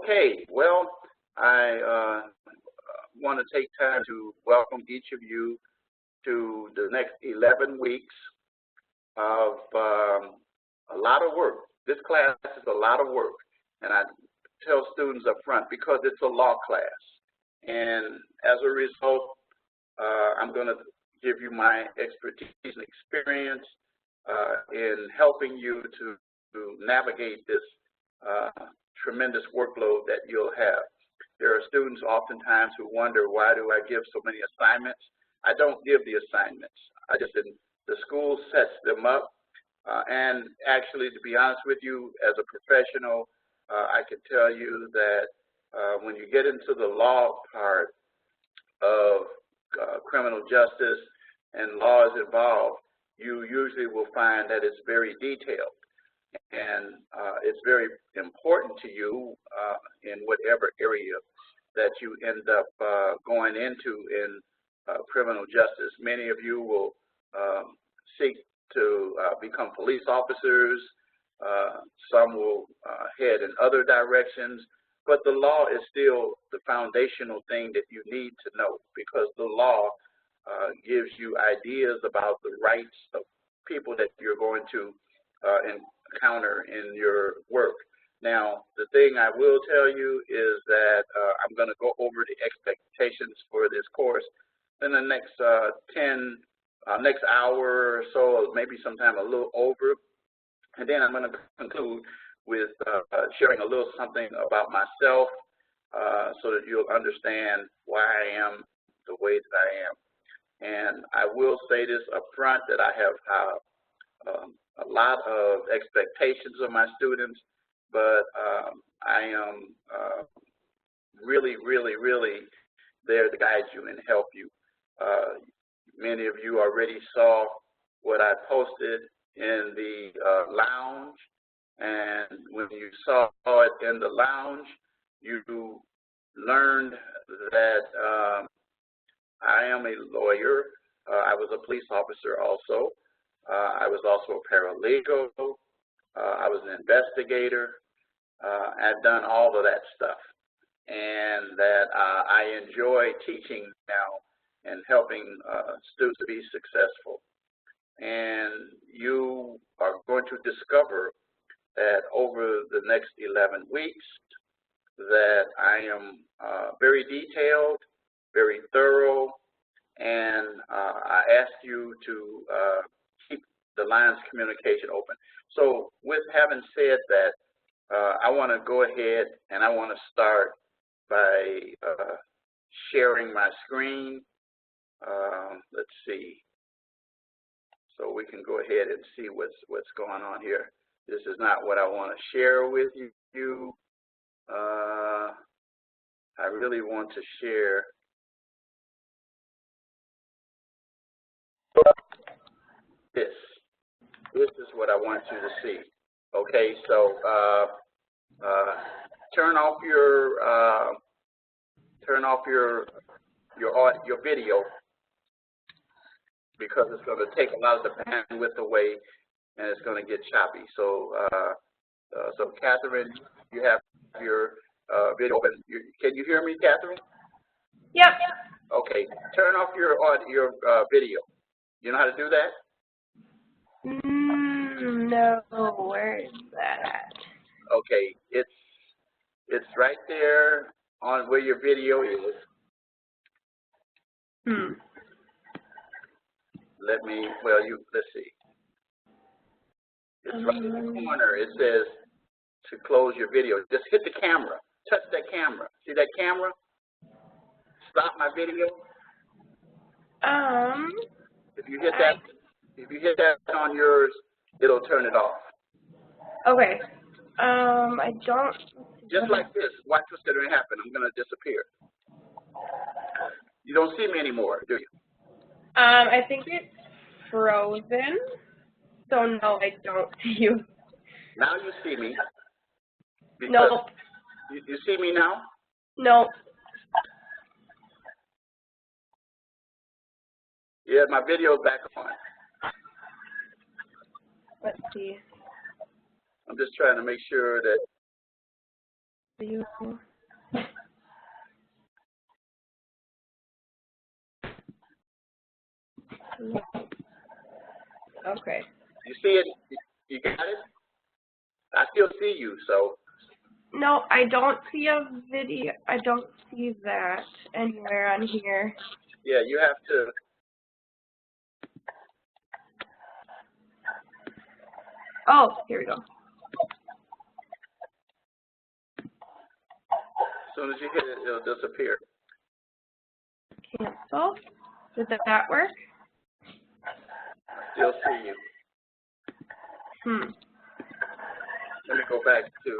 Okay, well, I want to take time to welcome each of you to the next 11 weeks of a lot of work. This class is a lot of work, and I tell students up front because it's a law class. And as a result, I'm going to give you my expertise and experience in helping you to navigate this tremendous workload that you'll have. There are students oftentimes who wonder, why do I give so many assignments? I don't give the assignments. The school sets them up. And actually, to be honest with you, as a professional, I can tell you that when you get into the law part of criminal justice and laws involved, you usually will find that it's very detailed. And it's very important to you in whatever area that you end up going into in criminal justice. Many of you will seek to become police officers. Some will head in other directions. But the law is still the foundational thing that you need to know, because the law gives you ideas about the rights of people that you're going to encounter in your work. Now, the thing I will tell you is that I'm going to go over the expectations for this course in the next next hour or so, or maybe sometime a little over. And then I'm going to conclude with sharing a little something about myself so that you'll understand why I am the way that I am. And I will say this up front, that I have a lot of expectations of my students, but I am really there to guide you and help you. Many of you already saw what I posted in the lounge, and when you saw it in the lounge, you learned that I am a lawyer. I was a police officer also. I was also a paralegal. I was an investigator. I've done all of that stuff, and that I enjoy teaching now and helping students to be successful. And you are going to discover that over the next 11 weeks that I am very detailed, very thorough, and I ask you to keep the lines of communication open. So with having said that, I want to go ahead and I want to start by sharing my screen. Let's see. So we can go ahead and see what's going on here. This is not what I want to share with you. I really want to share this. This is what I want you to see. Okay, so turn off your video, because it's going to take a lot of the bandwidth away and it's going to get choppy. So, so Catherine, you have your video open. Can you hear me, Catherine? Yep. Okay, turn off your video. You know how to do that? No, where is that at? Okay, it's right there on where your video is. Let's see. It's right in the corner. It says to close your video. Just hit the camera. Touch that camera. See that camera? Stop my video. If you hit that on yours, it'll turn it off. Okay. I don't. Just like this. Watch what's going to happen. I'm going to disappear. You don't see me anymore, do you? I think it's frozen. So no, I don't see you. Now you see me. No. You see me now? No. Yeah, my video's back on. Let's see. I'm just trying to make sure that You. Okay. You see it? You got it? I still see you, so. No, I don't see a video. I don't see that anywhere on here. Yeah, you have to. Oh, here we go. As soon as you hit it, it'll disappear. Cancel. Did that work? Still see you. Let me go back to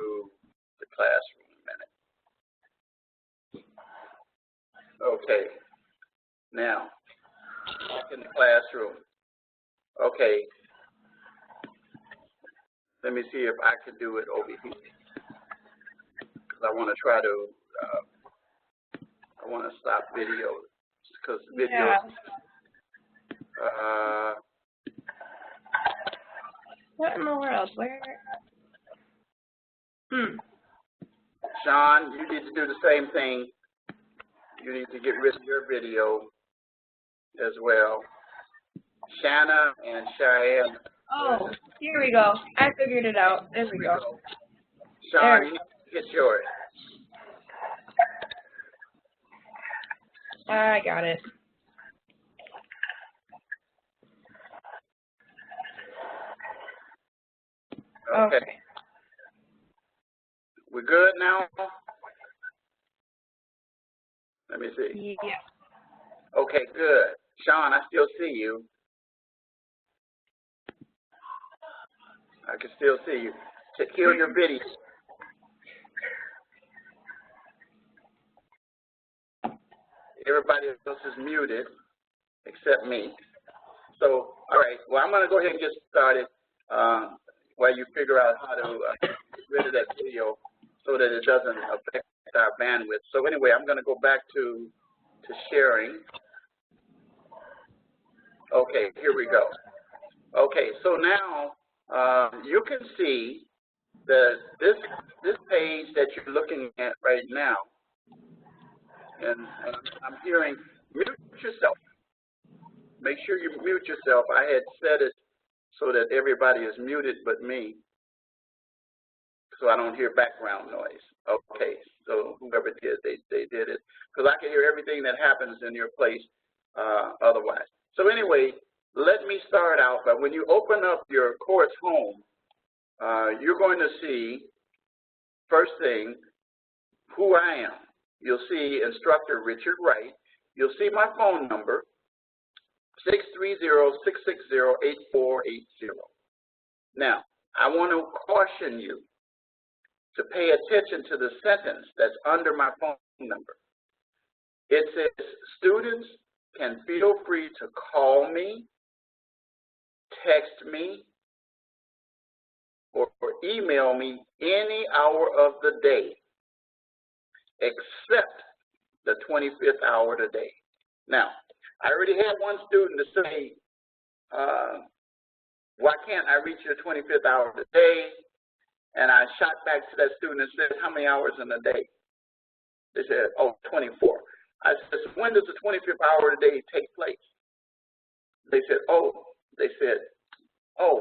the classroom a minute. Okay. Now, back in the classroom. Okay. Let me see if I can do it over here. Because I want to try to, I want to stop video. Because video. Yeah. What in the world? Where? Sean, you need to do the same thing. You need to get rid of your video as well. Shanna and Cheyenne. Oh, here we go. I figured it out. There we go. Sean, you need to get yours. I got it. Okay. We're good now? Let me see. Yeah. Okay, good. Sean, I still see you. I can still see you. To kill your video. Everybody else is muted except me. So, all right. Well, I'm going to go ahead and get started while you figure out how to get rid of that video so that it doesn't affect our bandwidth. So anyway, I'm going to go back to sharing. Okay, here we go. Okay, so now you can see that this page that you're looking at right now, and I'm hearing mute yourself. Make sure you mute yourself. I had set it so that everybody is muted but me, so I don't hear background noise. Okay, so whoever did, they did it, because I can hear everything that happens in your place otherwise. So anyway, let me start out by when you open up your course home, you're going to see, first thing, who I am. You'll see Instructor Richard Wright. You'll see my phone number, 630-660-8480. Now, I want to caution you to pay attention to the sentence that's under my phone number. It says, students can feel free to call me, text me, or email me any hour of the day, except the 25th hour of the day. Now, I already had one student to say, why can't I reach your 25th hour of the day? And I shot back to that student and said, how many hours in a day? They said, oh, 24. I said, so when does the 25th hour of the day take place? They said, oh,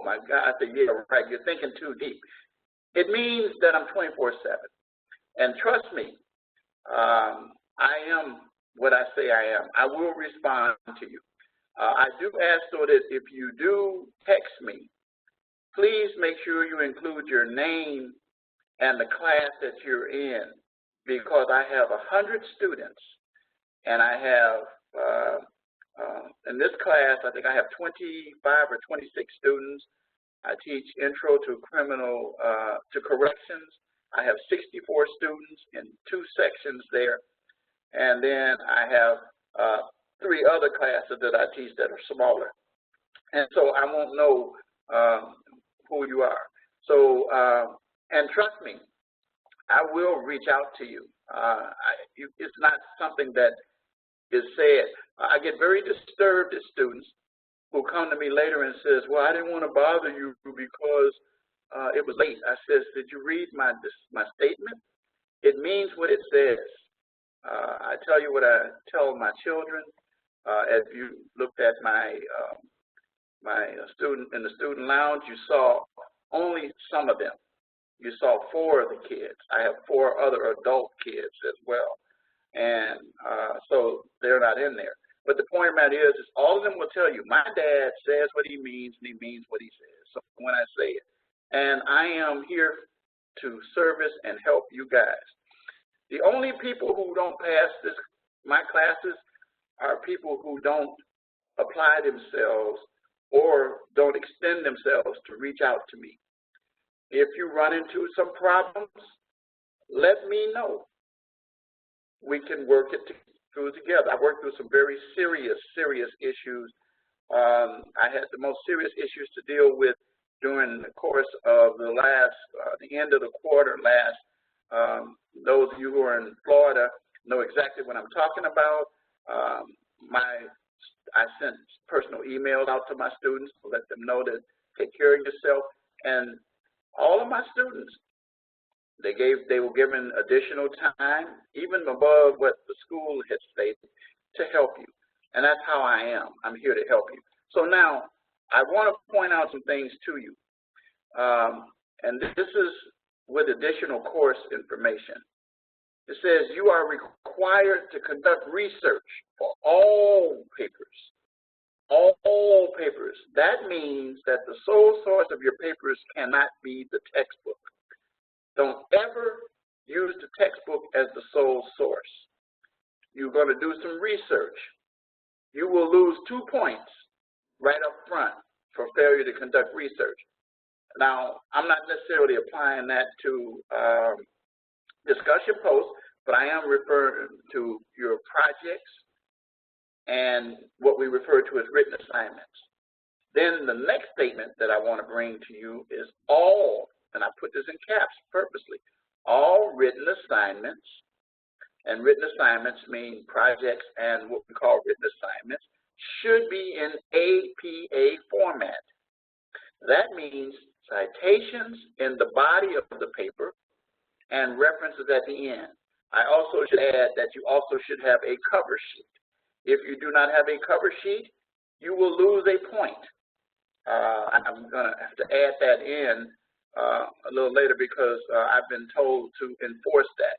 my God. I said, yeah, right, you're thinking too deep. It means that I'm 24/7. And trust me, I am what I say I am. I will respond to you. I do ask so that if you do text me, please make sure you include your name and the class that you're in, because I have 100 students, and I have, in this class, I think I have 25 or 26 students. I teach Intro to Corrections. I have 64 students in 2 sections there. And then I have 3 other classes that I teach that are smaller. And so I won't know who you are. So, and trust me, I will reach out to you. It's not something that is said. I get very disturbed at students who come to me later and says, well, I didn't want to bother you because it was late. I says, did you read my statement? It means what it says. I tell you what I tell my children. As you looked at my student in the student lounge, you saw only some of them. You saw 4 of the kids. I have 4 other adult kids as well, and so they're not in there. But the point of the matter is all of them will tell you, my dad says what he means, and he means what he says. So when I say it, and I am here to service and help you guys. The only people who don't pass my classes are people who don't apply themselves or don't extend themselves to reach out to me. If you run into some problems, let me know. We can work it through together. I worked through some very serious issues. I had the most serious issues to deal with during the course of the end of the quarter last. Those of you who are in Florida know exactly what I'm talking about. I sent personal emails out to my students to let them know to take care of yourself. And all of my students, they were given additional time, even above what the school had stated, to help you. And that's how I am. I'm here to help you. So now, I want to point out some things to you. And this is with additional course information. It says you are required to conduct research for all papers. All papers. That means that the sole source of your papers cannot be the textbook. Don't ever use the textbook as the sole source. You're going to do some research. You will lose 2 points right up front for failure to conduct research. Now, I'm not necessarily applying that to discussion posts, but I am referring to your projects and what we refer to as written assignments. Then the next statement that I want to bring to you is all, and I put this in caps purposely, all written assignments, and written assignments mean projects and what we call written assignments, should be in APA format. That means citations in the body of the paper and references at the end. I also should add that you also should have a cover sheet. If you do not have a cover sheet, you will lose a point. I'm going to have to add that in a little later because I've been told to enforce that.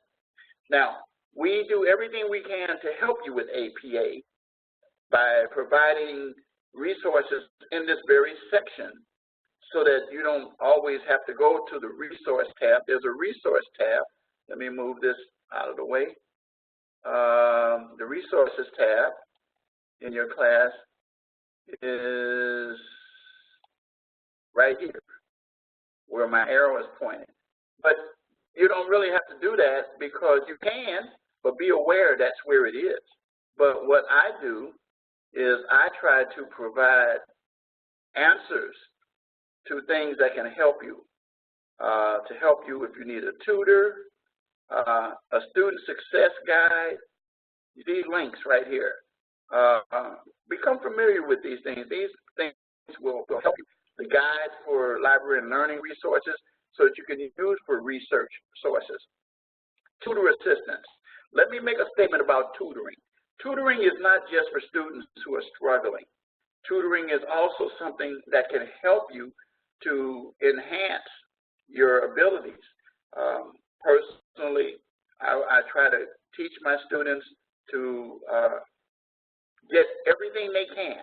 Now, we do everything we can to help you with APA by providing resources in this very section so that you don't always have to go to the resource tab. There's a resource tab. Let me move this out of the way. The resources tab in your class is right here where my arrow is pointing. But you don't really have to do that because you can, but be aware that's where it is. But what I do is I try to provide answers to things that can help you. To help you if you need a tutor, a student success guide, these links right here. Become familiar with these things. These things will help you. The guide for library and learning resources so that you can use for research sources. Tutor assistance. Let me make a statement about tutoring. Tutoring is not just for students who are struggling. Tutoring is also something that can help you to enhance your abilities. Personally, I try to teach my students to get everything they can.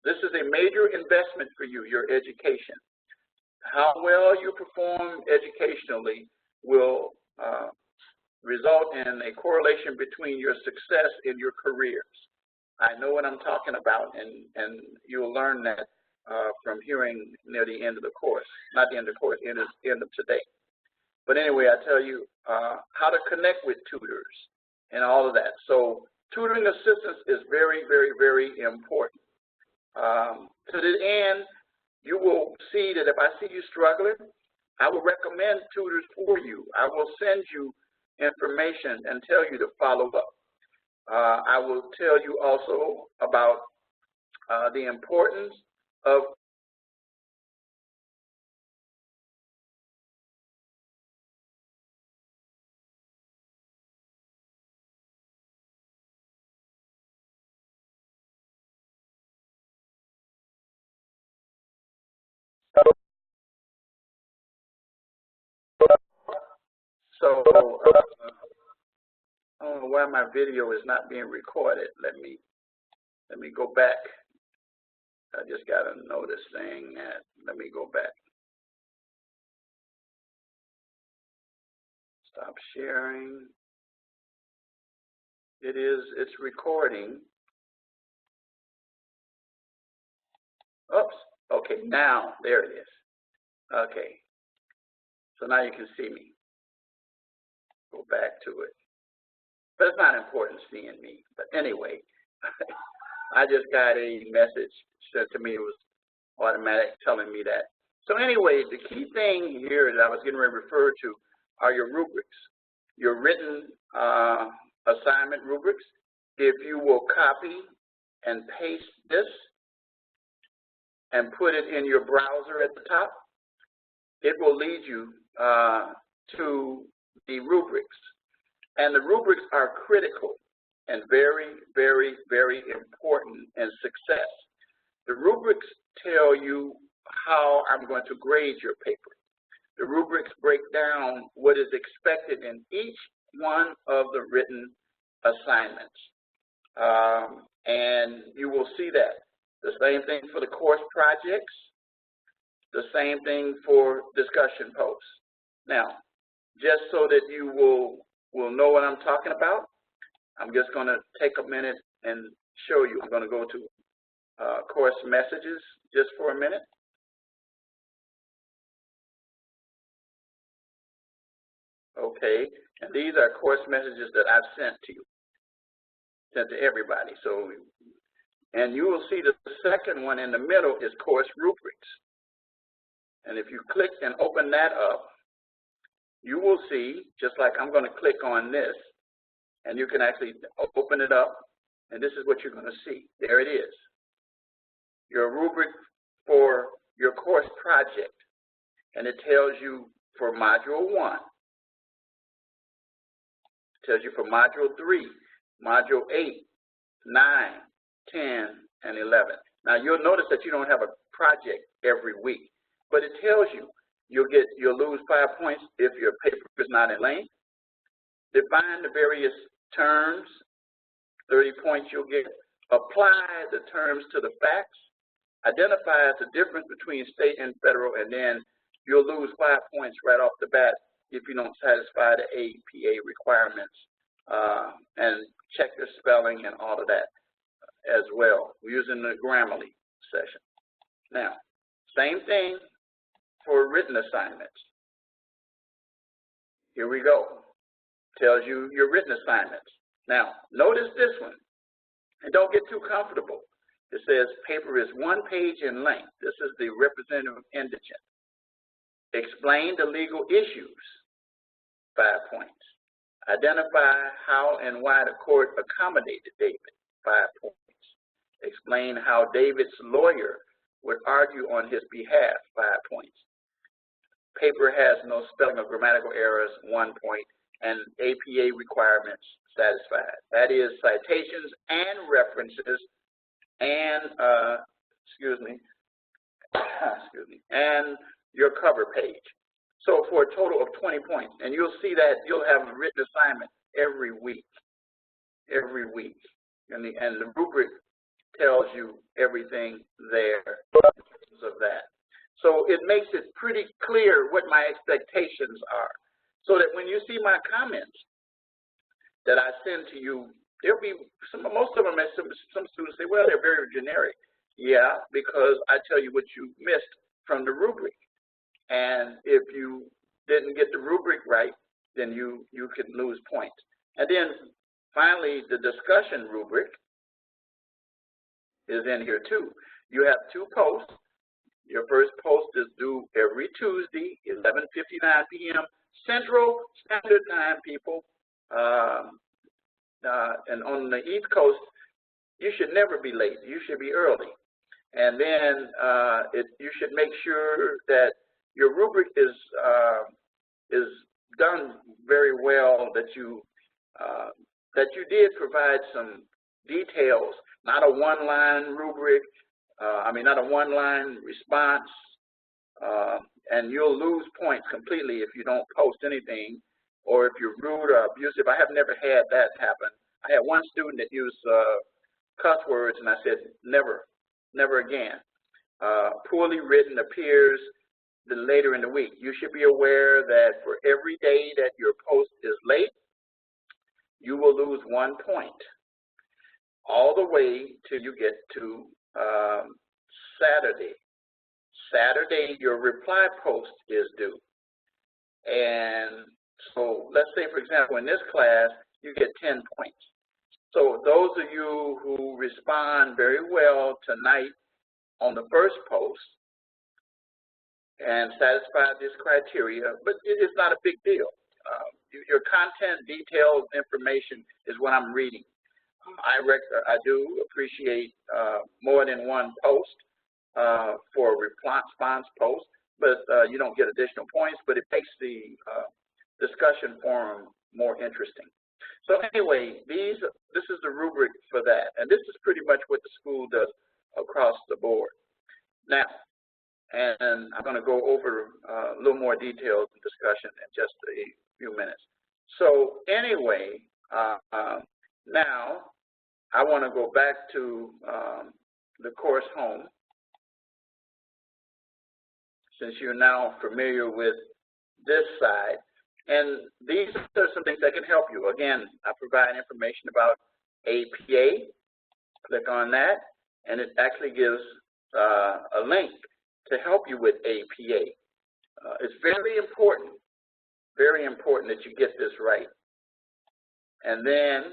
This is a major investment for you, your education. How well you perform educationally will result in a correlation between your success in your careers. I know what I'm talking about, and you'll learn that from hearing near the end of the course. Not the end of the course, end of today. But anyway, I tell you how to connect with tutors and all of that. So tutoring assistance is very, very, very important. To the end, you will see that if I see you struggling, I will recommend tutors for you. I will send you information and tell you to follow up. I will tell you also about the importance of So I don't know why my video is not being recorded. Let me go back. I just got a notice saying that. Let me go back. Stop sharing. It's recording. Oops. Okay, now there it is. Okay. So now you can see me. Go back to it. But it's not important seeing me. But anyway, I just got a message sent to me. It was automatic telling me that. So anyway, the key thing here that I was getting ready to refer to are your rubrics, your written assignment rubrics. If you will copy and paste this and put it in your browser at the top, it will lead you to the rubrics. And the rubrics are critical and very, very, very important in success. The rubrics tell you how I'm going to grade your paper. The rubrics break down what is expected in each one of the written assignments. And you will see that. The same thing for the course projects, the same thing for discussion posts. Now, just so that you will know what I'm talking about, I'm just going to take a minute and show you. I'm going to go to course messages just for a minute. Okay, and these are course messages that I've sent to you, sent to everybody. So, and you will see the second one in the middle is course rubrics. And if you click and open that up, you will see, just like I'm going to click on this, and you can actually open it up, and this is what you're going to see. There it is. Your rubric for your course project. And it tells you for Module 1. It tells you for Module 3, Module 8, 9, 10, and 11. Now, you'll notice that you don't have a project every week, but it tells you you'll lose 5 points if your paper is not in length. Define the various terms, 30 points you'll get. Apply the terms to the facts. Identify the difference between state and federal, and then you'll lose 5 points right off the bat if you don't satisfy the APA requirements, and check your spelling and all of that as well, using the Grammarly session. Now, same thing for written assignments. Here we go. Tells you your written assignments. Now, notice this one, and don't get too comfortable. It says paper is 1 page in length. This is the representative indigent. Explain the legal issues, 5 points. Identify how and why the court accommodated David, 5 points. Explain how David's lawyer would argue on his behalf, 5 points. Paper has no spelling or grammatical errors, 1 point, and APA requirements satisfied. That is citations and references and, and your cover page. So for a total of 20 points. And you'll see that you'll have a written assignment every week. Every week. And the rubric tells you everything there in terms of that. So it makes it pretty clear what my expectations are. So that when you see my comments that I send to you, there'll be most of them, some students say, well, they're very generic. Yeah, because I tell you what you missed from the rubric. And if you didn't get the rubric right, then you could lose points. And then finally, the discussion rubric is in here too. You have 2 posts. Your first post is due every Tuesday, 11:59 p.m. Central Standard Time, people. And on the East Coast, you should never be late. You should be early. And then you should make sure that your rubric is done very well, that you did provide some details, not a one-line rubric, not a one-line response, and you'll lose points completely if you don't post anything, or if you're rude or abusive. I have never had that happen. I had one student that used cuss words, and I said, never, never again. Poorly written appears later in the week. You should be aware that for every day that your post is late, you will lose 1 point, all the way till you get to Saturday. Saturday, your reply post is due. And so let's say, for example, in this class, you get 10 points. So those of you who respond very well tonight on the first post and satisfy this criteria, but it is not a big deal. Your content, details, information is what I'm reading. I do appreciate more than one post for a response post, but you don't get additional points, but it makes the discussion forum more interesting. So anyway, this is the rubric for that, and this is pretty much what the school does across the board. Now, and I'm going to go over a little more details and discussion in just a few minutes. So anyway, now I want to go back to the course home, since you're now familiar with this side. And these are some things that can help you. Again, I provide information about APA. Click on that, and it actually gives a link to help you with APA. It's very important that you get this right. And then,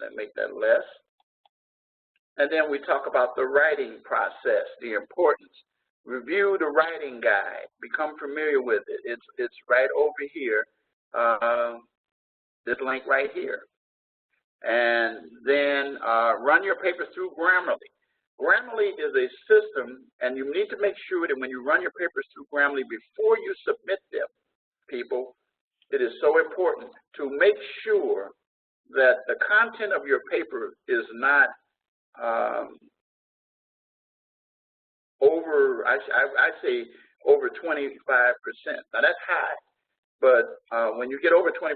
let me make that less. And then we talk about the writing process, the importance. Review the writing guide. Become familiar with it. It's right over here. This link right here. And then run your papers through Grammarly. Grammarly is a system, and you need to make sure that when you run your papers through Grammarly before you submit them, people, it is so important to make sure that the content of your paper is not over, I say over 25%. Now that's high. But when you get over 25%,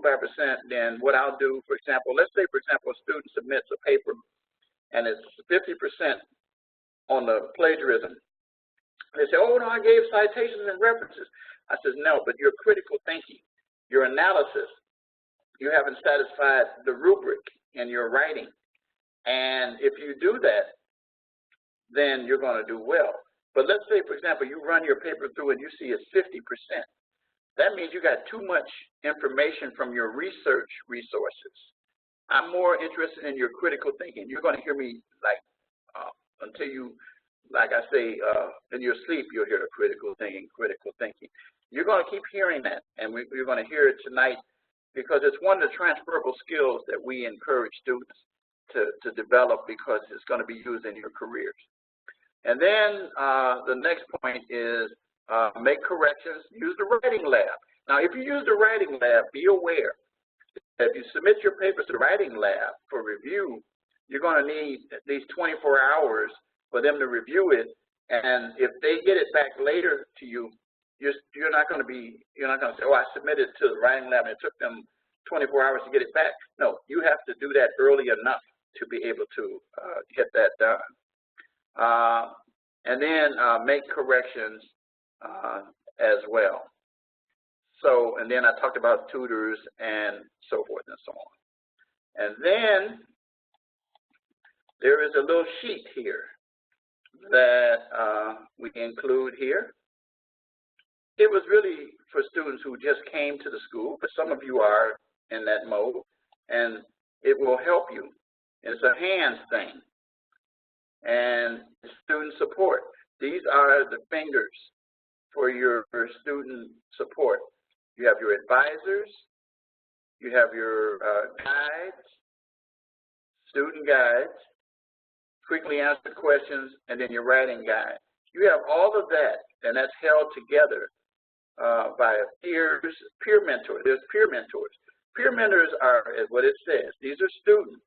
then what I'll do, for example, let's say, for example, a student submits a paper and it's 50% on the plagiarism. They say, oh, no, I gave citations and references. I said, no, but your critical thinking, your analysis, you haven't satisfied the rubric in your writing. And if you do that, then you're going to do well. But let's say, for example, you run your paper through and you see it's 50%. That means you got too much information from your research resources. I'm more interested in your critical thinking. You're going to hear me like until you, like I say, in your sleep, you'll hear the critical thinking, critical thinking. You're going to keep hearing that, and you're going to hear it tonight because it's one of the transferable skills that we encourage students to develop because it's going to be used in your careers. And then the next point is make corrections, use the writing lab. Now, if you use the writing lab, be aware that if you submit your papers to the writing lab for review, you're going to need at least 24 hours for them to review it. And if they get it back later to you, you're not going to say, oh, I submitted to the writing lab and it took them 24 hours to get it back. No, you have to do that early enough to be able to get that done. And then make corrections as well. So, and then I talked about tutors and so forth and so on. And then there is a little sheet here that we include here. It was really for students who just came to the school, but some of you are in that mode, and it will help you. It's a hands thing. And student support. These are the fingers for your student support. You have your advisors, you have your guides, student guides, frequently answered questions, and then your writing guide. You have all of that, and that's held together by peer mentors. There's peer mentors. Peer mentors are, as what it says, these are students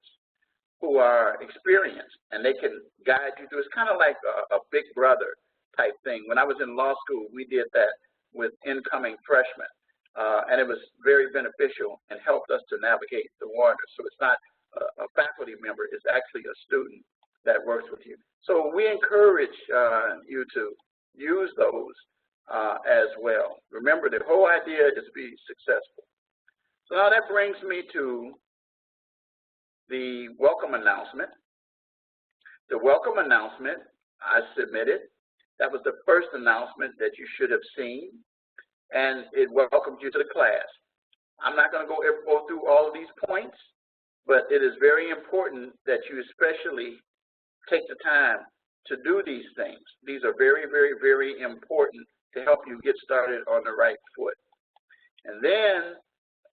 who are experienced, and they can guide you through. It's kind of like a big brother type thing. When I was in law school, we did that with incoming freshmen, and it was very beneficial and helped us to navigate the waters. So it's not a faculty member, it's actually a student that works with you. So we encourage you to use those as well. Remember, the whole idea is to be successful. So now that brings me to the welcome announcement. The welcome announcement I submitted. That was the first announcement that you should have seen, and it welcomed you to the class. I'm not going to go through all of these points, but it is very important that you especially take the time to do these things. These are very, very, very important to help you get started on the right foot. And then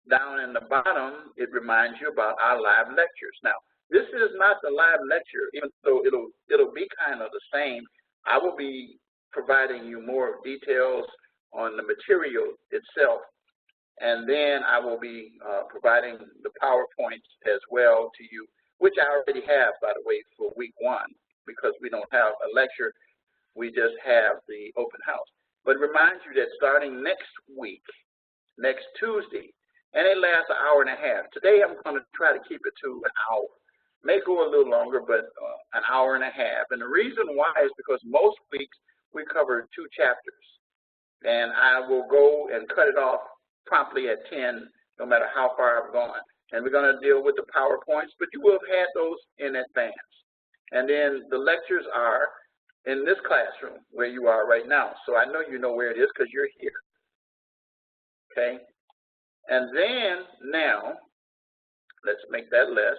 down in the bottom, it reminds you about our live lectures. Now, this is not the live lecture, even though it'll be kind of the same. I will be providing you more details on the material itself, and then I will be providing the PowerPoints as well to you, which I already have, by the way, for week 1, because we don't have a lecture, we just have the open house. But remind you that starting next week, next Tuesday, and it lasts an hour and a half. Today I'm going to try to keep it to an hour. May go a little longer, but an hour and a half. And the reason why is because most weeks we cover 2 chapters. And I will go and cut it off promptly at 10, no matter how far I've gone. And we're going to deal with the PowerPoints, but you will have had those in advance. And then the lectures are in this classroom where you are right now. So I know you know where it is because you're here. Okay? And then now, let's make that less.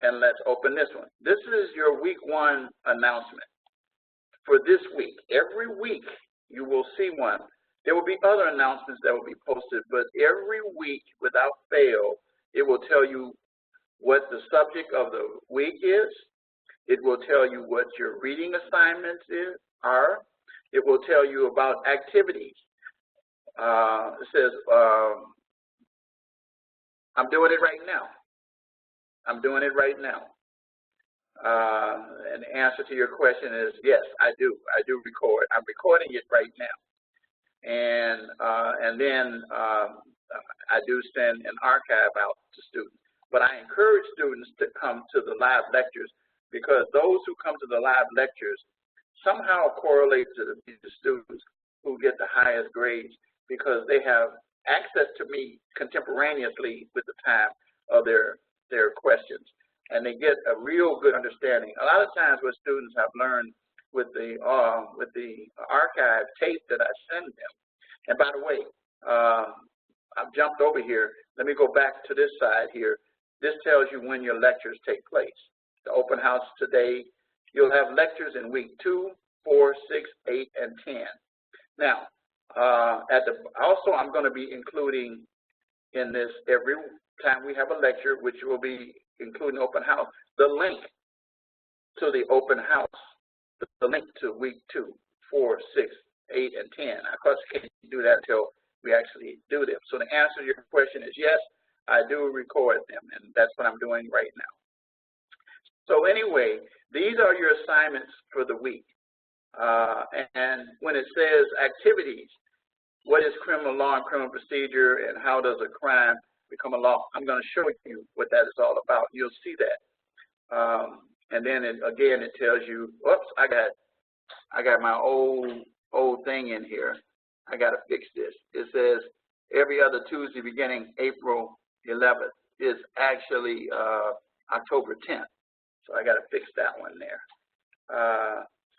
And let's open this one. This is your week 1 announcement for this week. Every week you will see one. There will be other announcements that will be posted, but every week without fail, it will tell you what the subject of the week is. It will tell you what your reading assignments are. It will tell you about activities. It says, I'm doing it right now. I'm doing it right now. And the answer to your question is yes, I do. I do record. I'm recording it right now. And then I do send an archive out to students. But I encourage students to come to the live lectures because those who come to the live lectures somehow correlate to the students who get the highest grades because they have access to me contemporaneously with the time of their questions, and they get a real good understanding. A lot of times what students have learned with the archive tape that I send them. And by the way, I've jumped over here. Let me go back to this side here. This tells you when your lectures take place. The open house today, you'll have lectures in week 2, 4, 6, 8, and 10. Now, also I'm going to be including in this every time we have a lecture, which will be including open house, the link to the open house, the link to week 2, 4, 6, 8, and 10. Of course, I can't do that until we actually do them. So the answer to your question is yes, I do record them, and that's what I'm doing right now. So anyway, these are your assignments for the week. And when it says activities, what is criminal law and criminal procedure, and how does a crime become a law? I'm going to show you what that is all about. You'll see that. And then again, it tells you, oops, I got my old thing in here. I got to fix this. It says every other Tuesday beginning April 11th is actually October 10th. So I got to fix that one there.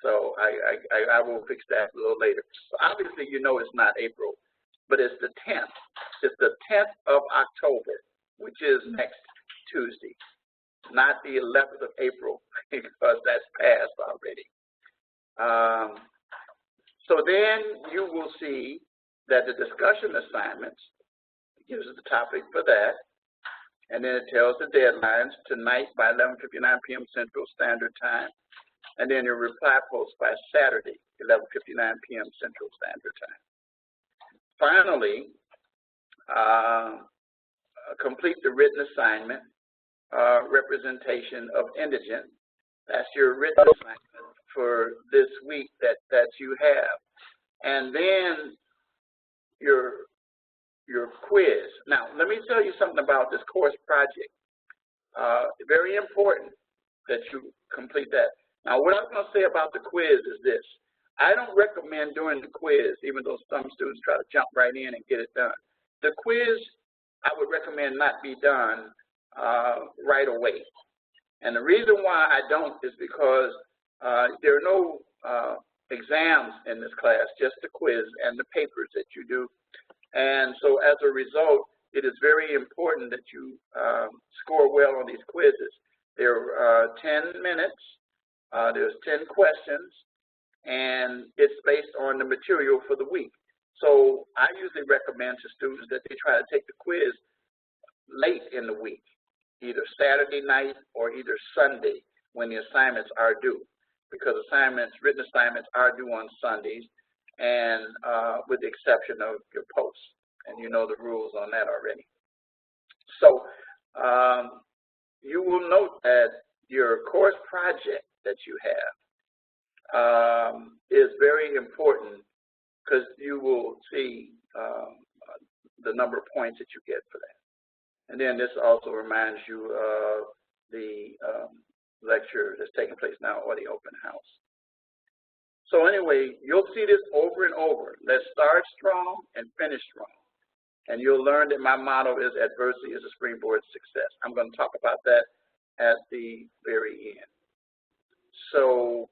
So I will fix that a little later. So obviously, you know it's not April, but it's the 10th. It's the 10th of October, which is next Tuesday, not the 11th of April, because that's passed already. So then you will see that the discussion assignments gives us the topic for that, and then it tells the deadlines tonight by 11:59 p.m. Central Standard Time, and then your reply post by Saturday, 11:59 p.m. Central Standard Time. Finally, complete the written assignment, representation of indigent. That's your written assignment for this week that you have. And then your quiz. Now, let me tell you something about this course project. Very important that you complete that. Now, what I'm going to say about the quiz is this. I don't recommend doing the quiz, even though some students try to jump right in and get it done. The quiz, I would recommend not be done right away. And the reason why I don't is because there are no exams in this class, just the quiz and the papers that you do. And so as a result, it is very important that you score well on these quizzes. There are 10 minutes, there's 10 questions, and it's based on the material for the week. So I usually recommend to students that they try to take the quiz late in the week, either Saturday night or either Sunday when the assignments are due, because written assignments are due on Sundays, and with the exception of your posts. And you know the rules on that already. So you will note that your course project that you have is very important, because you will see the number of points that you get for that. And then this also reminds you of the lecture that's taking place now at the open house. So anyway, you'll see this over and over. Let's start strong and finish strong. And you'll learn that my motto is adversity is a springboard to success. I'm going to talk about that at the very end. So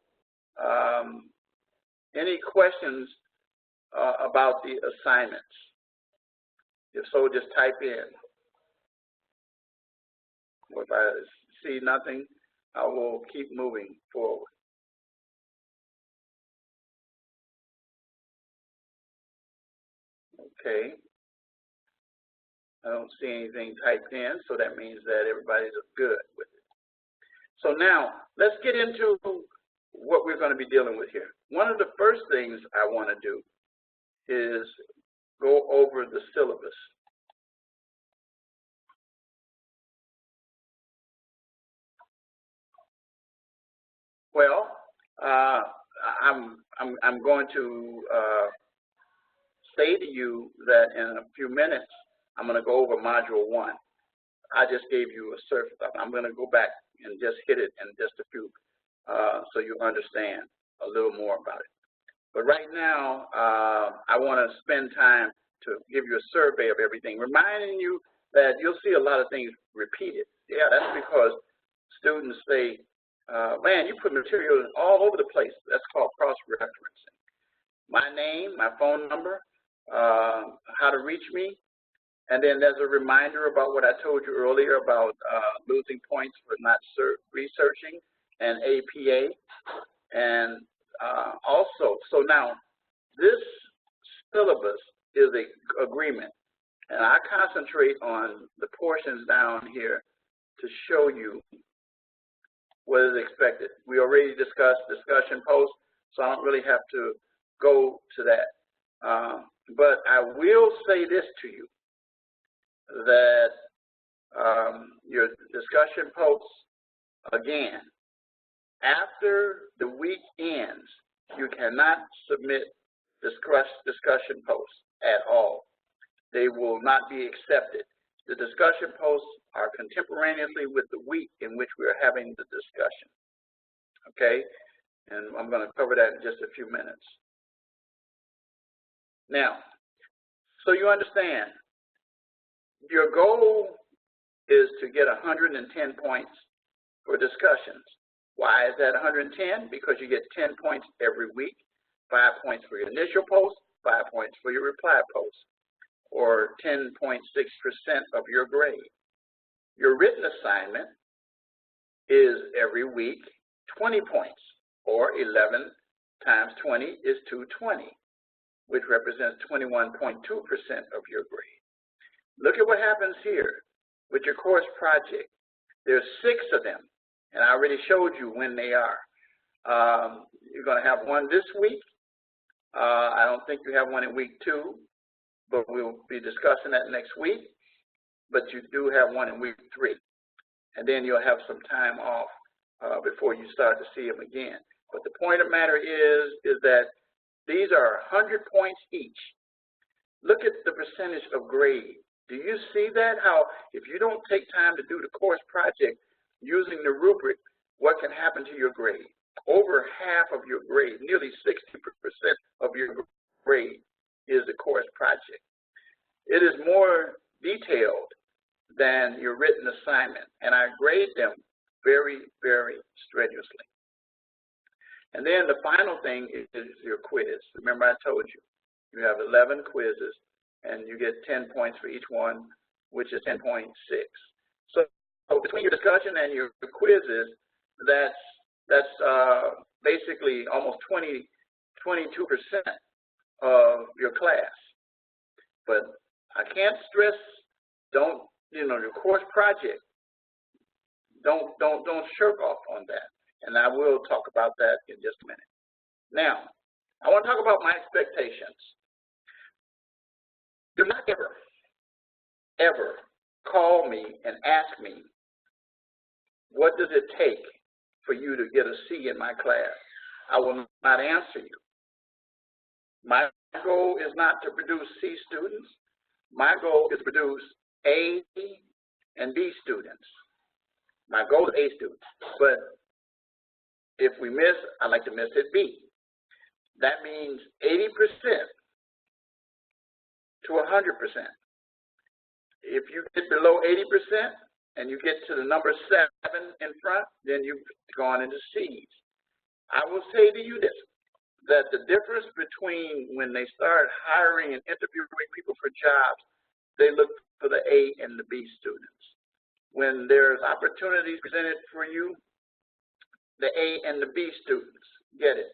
any questions about the assignments? If so, just type in. If I see nothing, I will keep moving forward. Okay. I don't see anything typed in, so that means that everybody's good with it. So now, let's get into what we're going to be dealing with here. One of the first things I want to do is go over the syllabus. Well, I'm going to say to you that in a few minutes, I'm going to go over Module 1. I just gave you a surface of it. I'm going to go back and just hit it in just a few so you understand a little more about it. But right now, I want to spend time to give you a survey of everything, reminding you that you'll see a lot of things repeated. Yeah, that's because students say, man, you put material all over the place. That's called cross-referencing. My name, my phone number, how to reach me, and then there's a reminder about what I told you earlier about losing points for not researching and APA. And also, so now this syllabus is an agreement, and I concentrate on the portions down here to show you what is expected. We already discussed discussion posts, so I don't really have to go to that. But I will say this to you, that your discussion posts, again, after the week ends, you cannot submit discussion posts at all. They will not be accepted. The discussion posts are contemporaneously with the week in which we are having the discussion. Okay? And I'm going to cover that in just a few minutes. Now, so you understand, your goal is to get 110 points for discussions. Why is that 110? Because you get 10 points every week, 5 points for your initial post, 5 points for your reply post, or 10.6% of your grade. Your written assignment is every week 20 points, or 11 times 20 is 220, which represents 21.2% of your grade. Look at what happens here with your course project. There's 6 of them, and I already showed you when they are. You're going to have one this week. I don't think you have one in week 2, but we'll be discussing that next week. But you do have one in week 3. And then you'll have some time off before you start to see them again. But the point of the matter is that these are 100 points each. Look at the percentage of grade. Do you see that? How if you don't take time to do the course project using the rubric, what can happen to your grade? Over half of your grade, nearly 60% of your grade is a course project. It is more detailed than your written assignment, and I grade them very, very strenuously. And then the final thing is your quiz. Remember I told you, you have 11 quizzes, and you get 10 points for each one, which is 10.6. So between your discussion and your quizzes, that's basically almost 22% of your class. But I can't stress, your course project, don't shirk off on that. And I will talk about that in just a minute. Now, I want to talk about my expectations. Do not ever call me and ask me, what does it take for you to get a C in my class? I will not answer you. My goal is not to produce C students. My goal is to produce A and B students. My goal is A students. But if we miss, I like to miss at B. That means 80% to 100%. If you get below 80% and you get to the number 7 in front, then you've gone into C's. I will say to you this, that the difference between when they start hiring and interviewing people for jobs, they look for the A and the B students. When there's opportunities presented for you, the A and the B students get it.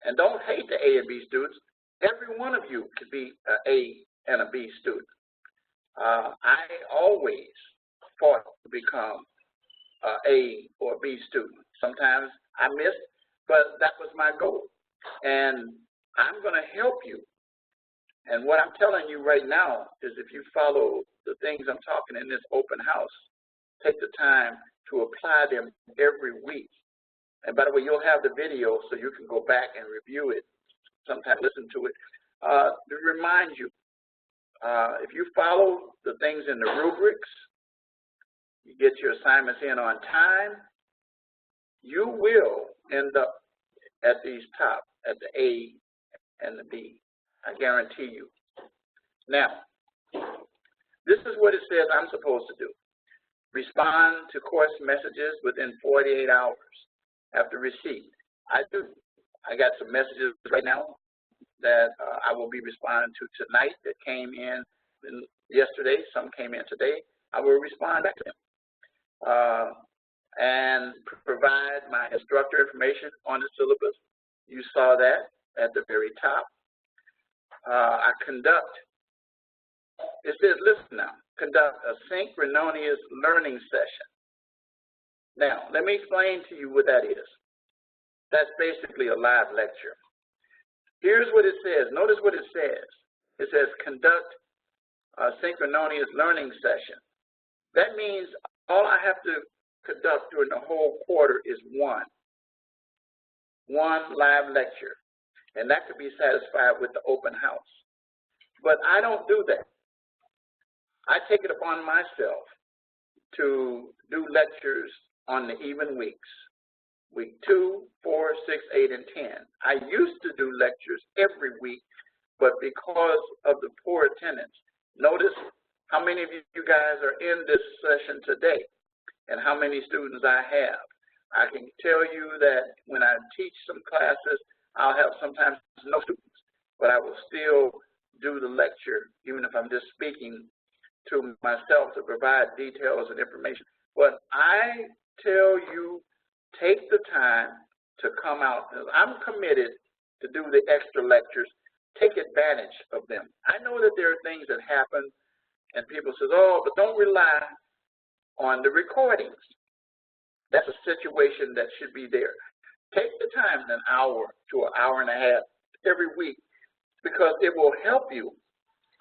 And don't hate the A and B students. Every one of you could be an A and a B student. I always fought to become an A or B student. Sometimes I missed, but that was my goal. And I'm going to help you. And what I'm telling you right now is if you follow the things I'm talking in this open house, take the time to apply them every week. And by the way, you'll have the video so you can go back and review it, sometime listen to it, to remind you. If you follow the things in the rubrics, you get your assignments in on time, you will end up at these top, at the A and the B. I guarantee you. Now, this is what it says I'm supposed to do. Respond to course messages within 48 hours after receipt. I do. I got some messages right now that I will be responding to tonight that came in yesterday. Some came in today. I will respond back to them and provide my instructor information on the syllabus. You saw that at the very top. I conduct, it says, listen now, conduct a synchronous learning session. Now, let me explain to you what that is. That's basically a live lecture. Here's what it says. Notice what it says. It says conduct a synchronous learning session. That means all I have to conduct during the whole quarter is one live lecture. And that could be satisfied with the open house. But I don't do that. I take it upon myself to do lectures on the even weeks. Week 2, 4, 6, 8, and 10. I used to do lectures every week, but because of the poor attendance, notice how many of you guys are in this session today and how many students I have. I can tell you that when I teach some classes, I'll have sometimes no students, but I will still do the lecture, even if I'm just speaking to myself to provide details and information. But I tell you, take the time to come out. I'm committed to do the extra lectures. Take advantage of them. I know that there are things that happen, and people say, oh, but don't rely on the recordings. That's a situation that should be there. Take the time, an hour to an hour and a half every week, because it will help you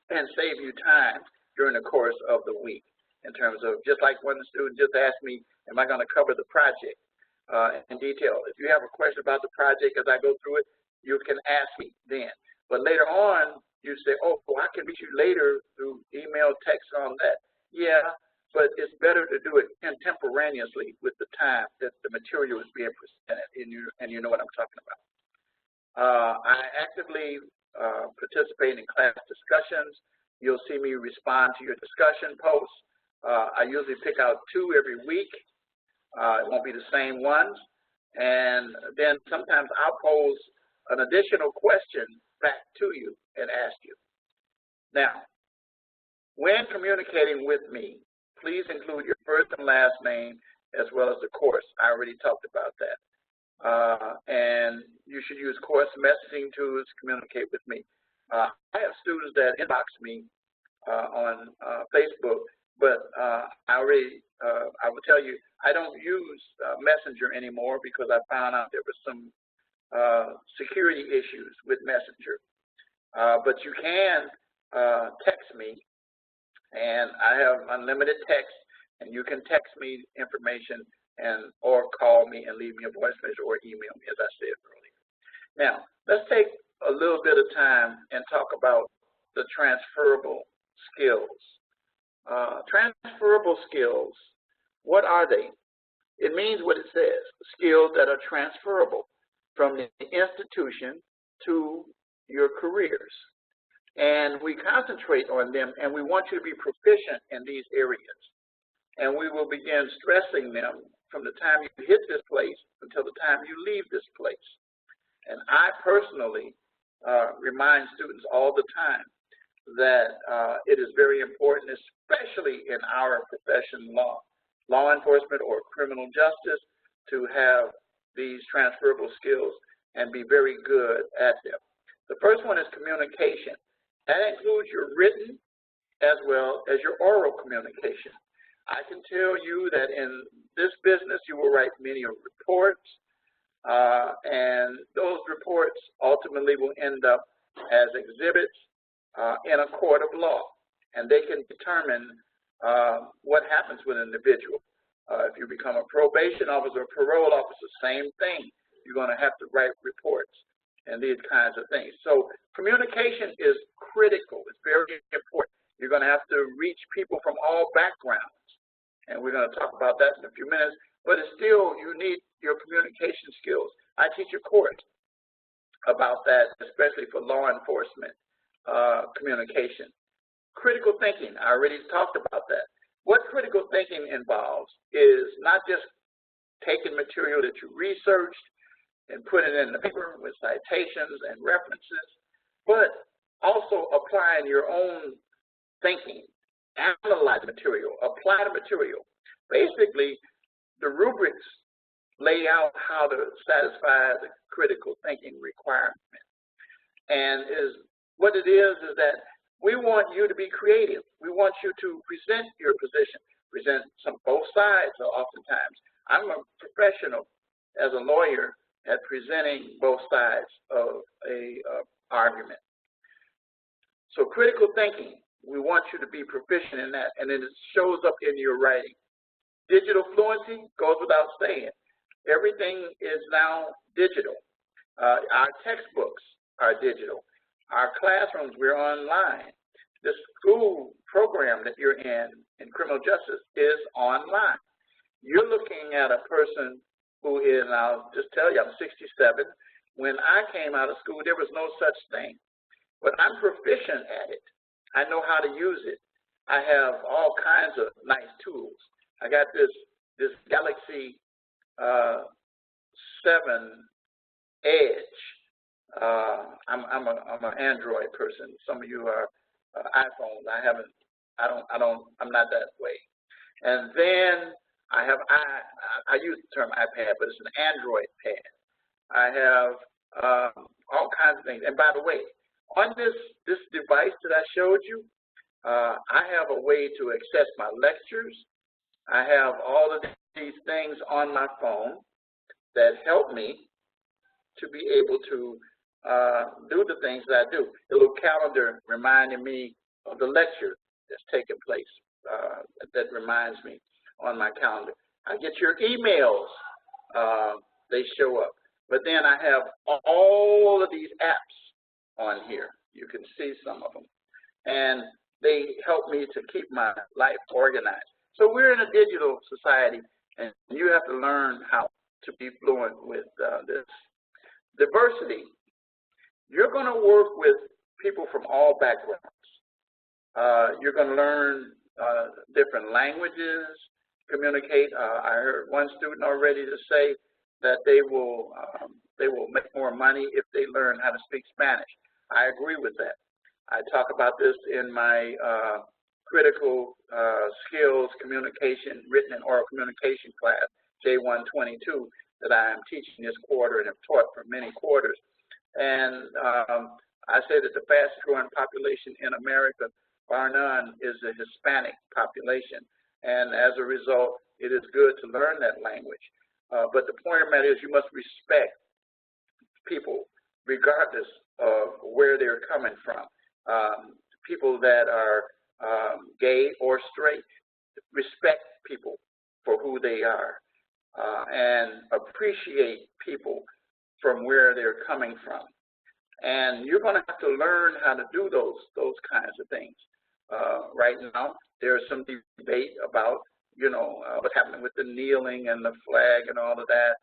and save you time during the course of the week in terms of, just like one student just asked me, am I going to cover the project? in detail. If you have a question about the project as I go through it, you can ask me then. But later on, you say, oh, I can reach you later through email, text, on that. Yeah, but it's better to do it contemporaneously with the time that the material is being presented, and you know what I'm talking about. I actively participate in class discussions. You'll see me respond to your discussion posts. I usually pick out 2 every week. It won't be the same ones. And then sometimes I'll pose an additional question back to you and ask you. Now, when communicating with me, please include your first and last name as well as the course. I already talked about that. And you should use course messaging tools to communicate with me. I have students that inbox me on Facebook, but I will tell you, I don't use Messenger anymore because I found out there was some security issues with Messenger. But you can text me, and I have unlimited text, and you can text me information or call me and leave me a voice message or email me, as I said earlier. Now, let's take a little bit of time and talk about the transferable skills. Transferable skills, what are they? It means what it says, skills that are transferable from the institution to your careers. And we concentrate on them, and we want you to be proficient in these areas. And we will begin stressing them from the time you hit this place until the time you leave this place. And I personally remind students all the time that it is very important, especially in our profession, law enforcement or criminal justice, to have these transferable skills and be very good at them. The first one is communication. That includes your written as well as your oral communication. I can tell you that in this business, you will write many reports, and those reports ultimately will end up as exhibits in a court of law, and they can determine what happens with an individual. If you become a probation officer or parole officer, same thing. You're going to have to write reports and these kinds of things. So communication is critical. It's very important. You're going to have to reach people from all backgrounds, and we're going to talk about that in a few minutes, but it's still, you need your communication skills. I teach a course about that, especially for law enforcement communication. Critical thinking, I already talked about that. What critical thinking involves is not just taking material that you researched and put it in the paper with citations and references, but also applying your own thinking, analyze the material, apply the material. Basically, the rubrics lay out how to satisfy the critical thinking requirement. And what it is that we want you to be creative. We want you to present your position, present both sides oftentimes. I'm a professional as a lawyer at presenting both sides of a argument. So critical thinking, we want you to be proficient in that, and then it shows up in your writing. Digital fluency goes without saying. Everything is now digital. Our textbooks are digital. Our classrooms, we're online. The school program that you're in criminal justice is online. You're looking at a person who is, and I'll just tell you, I'm 67. When I came out of school, there was no such thing. But I'm proficient at it. I know how to use it. I have all kinds of nice tools. I got this Galaxy 7 Edge. I'm an Android person. Some of you are iPhones. I'm not that way. And then I use the term iPad, but it's an Android pad. I have all kinds of things. And by the way, on this device that I showed you, I have a way to access my lectures. I have all of these things on my phone that help me to be able to do the things that I do. The little calendar reminding me of the lecture that's taking place that reminds me on my calendar. I get your emails they show up. But then I have all of these apps on here. You can see some of them. And they help me to keep my life organized. So we're in a digital society, and you have to learn how to be fluent with this. Diversity. You're going to work with people from all backgrounds. You're going to learn different languages, communicate. I heard one student already to say that they will make more money if they learn how to speak Spanish. I agree with that. I talk about this in my critical skills communication, written and oral communication class, J150, that I am teaching this quarter and have taught for many quarters. And I say that the fastest growing population in America, bar none, is the Hispanic population. And as a result, it is good to learn that language. But the point of the matter is you must respect people regardless of where they're coming from. People that are gay or straight, respect people for who they are and appreciate people from where they're coming from. And you're going to have to learn how to do those kinds of things. Right now, there's some debate about, what's happening with the kneeling and the flag and all of that.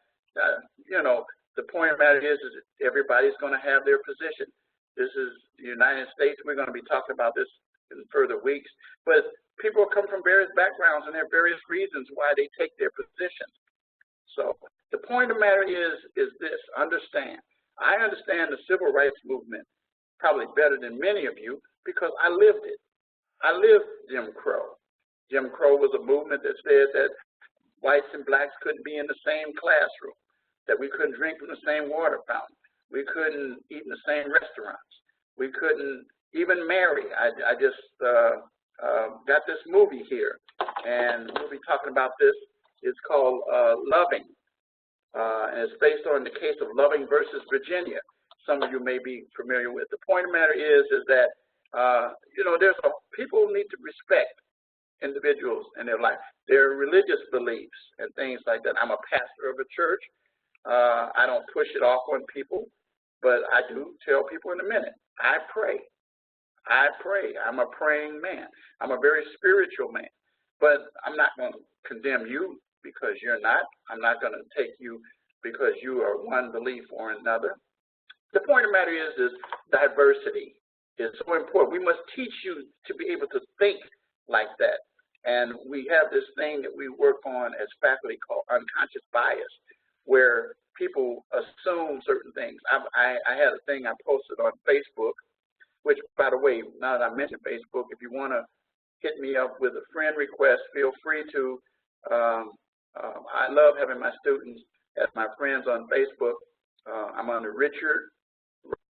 The point of the matter is that everybody's going to have their position. This is the United States. We're going to be talking about this in further weeks. But people come from various backgrounds and there are various reasons why they take their positions. So the point of the matter is this: understand. I understand the civil rights movement probably better than many of you because I lived it. I lived Jim Crow. Jim Crow was a movement that said that whites and blacks couldn't be in the same classroom, that we couldn't drink from the same water fountain, we couldn't eat in the same restaurants, we couldn't even marry. I just got this movie here, and we'll be talking about this. It's called Loving, and it's based on the case of Loving versus Virginia. Some of you may be familiar with. The point of the matter is that people need to respect individuals in their life, their religious beliefs and things like that. I'm a pastor of a church. I don't push it off on people, but I do tell people in a minute, I pray. I'm a praying man. I'm a very spiritual man, but I'm not going to condemn you because you're not. I'm not going to take you because you are one belief or another. The point of the matter is diversity is so important. We must teach you to be able to think like that. And we have this thing that we work on as faculty called unconscious bias, where people assume certain things. I had a thing I posted on Facebook, which, by the way, now that I mentioned Facebook, if you want to hit me up with a friend request, feel free to. I love having my students as my friends on Facebook. I'm under Richard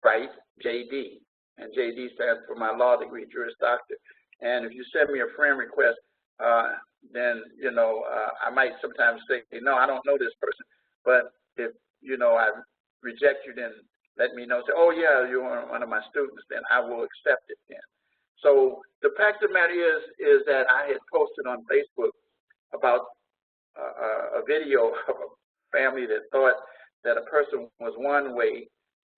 Wright, JD, and JD stands for my law degree, Juris Doctor. And if you send me a friend request, then, I might sometimes say, no, I don't know this person. But if, I reject you, then let me know. Say, oh, yeah, you're one of my students, then I will accept it then. So the fact of the matter is that I had posted on Facebook about a video of a family that thought that a person was one way,